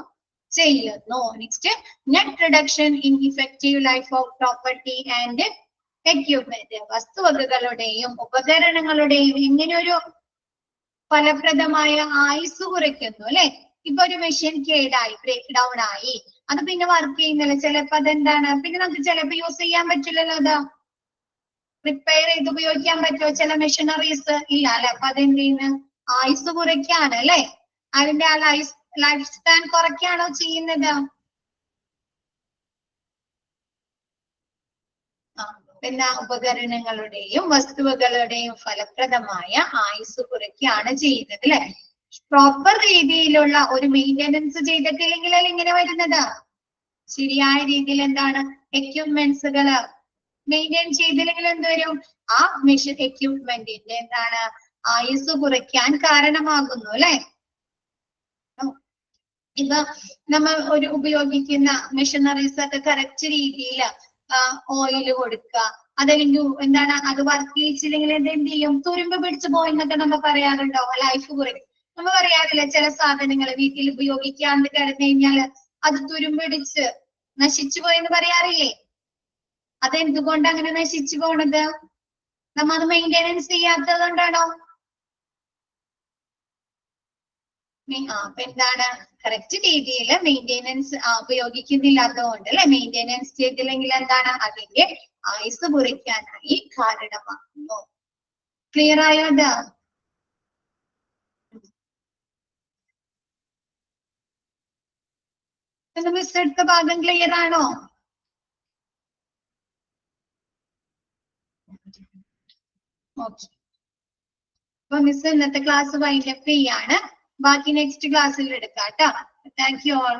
ചെയ്യുന്നു. Next net reduction in effective life of property and equipment. വസ്തുവകകളുടെയും ഉപകരണങ്ങളുടെയും ഇങ്ങനെയൊരു ഫലപ്രദമായ ആയുസ് കുറയ്ക്കുന്നു അല്ലെ? ഇപ്പൊ ഒരു മെഷീൻ കേടായി, ബ്രേക്ക് ഡൗൺ ആയി, അത് പിന്നെ വർക്ക് ചെയ്യുന്നില്ല. ചിലപ്പോ അതെന്താണ് പിന്നെ നമുക്ക് ചിലപ്പോ യൂസ് ചെയ്യാൻ പറ്റില്ലല്ലോ. അത് റിപ്പയർ ചെയ്ത് ഉപയോഗിക്കാൻ പറ്റുമോ ചില മെഷീനറീസ്? ഇല്ല അല്ലെ? അപ്പൊ അതെന്ത് ചെയ്യുന്നു? ആയുസ് കുറയ്ക്കാണ് അല്ലെ? അതിന്റെ ആ ലൈഫ് സ്പാൻ കുറയ്ക്കാണോ ചെയ്യുന്നത്? പിന്നെ ഉപകരണങ്ങളുടെയും വസ്തുവകളുടെയും ഫലപ്രദമായ ആയുസ് കുറയ്ക്കുകയാണ് ചെയ്യുന്നത് അല്ലെ? പ്രോപ്പർ രീതിയിലുള്ള ഒരു മെയിൻ്റെനൻസ് ചെയ്തിട്ടില്ലെങ്കിൽ ഇങ്ങനെ വരുന്നത്. ശരിയായ രീതിയിൽ എന്താണ് എക്യുപ്മെന്റ്സുകള് മെയിൻറ്റെയിൻ ചെയ്തില്ലെങ്കിൽ എന്ത് വരും? ആ മെഷീൻ എക്യുപ്മെന്റിന്റെ എന്താണ് ആയുസ് കുറയ്ക്കാൻ കാരണമാകുന്നു അല്ലെ? ഇപ്പൊ നമ്മൾ ഒരു ഉപയോഗിക്കുന്ന മെഷീനറീസ് ഒക്കെ കറക്റ്റ് രീതിയിൽ ഓയിൽ കൊടുക്കുക, അതല്ലെങ്കിൽ എന്താണ് അത് വർക്ക് ചെയ്യിച്ചില്ലെങ്കിൽ എന്ത് ചെയ്യും? തുരുമ്പ് പിടിച്ചു പോയെന്നൊക്കെ നമ്മൾ പറയാറുണ്ടോ? ലൈഫ് കുറയും. നമ്മൾ പറയാറില്ല ചില സാധനങ്ങൾ വീട്ടിൽ ഉപയോഗിക്കാണ്ട് കിടന്നു കഴിഞ്ഞാൽ അത് തുരുമ്പിടിച്ച് നശിച്ചു പോയെന്ന് പറയാറില്ലേ? അതെന്തുകൊണ്ട് അങ്ങനെ നശിച്ചു പോണത്? നമ്മ അത് മെയിൻ്റെനൻസ് ചെയ്യാത്തത് കൊണ്ടാണോ? അപ്പൊ എന്താണ് കറക്റ്റ് രീതിയിൽ മെയിൻ്റെനൻസ് ഉപയോഗിക്കുന്നില്ലാത്തതുകൊണ്ട് അല്ലെ, മെയിൻ്റെനൻസ് ചെയ്തില്ലെങ്കിൽ എന്താണ് അതിന്റെ ആയുസ് കുറിക്കാനായി കാരണമാകുന്നു. ക്ലിയർ ആയോ അത്? മിസ് എടുത്ത ഭാഗം ക്ലിയർ ആണോ? ഓക്കെ, അപ്പൊ മിസ് ഇന്നത്തെ ക്ലാസ് വൈൻഡ് അപ്പ് ചെയ്യാണ്. ബാക്കി നെക്സ്റ്റ് ക്ലാസ്സിൽ എടുക്കാം കേട്ടോ. Thank you all.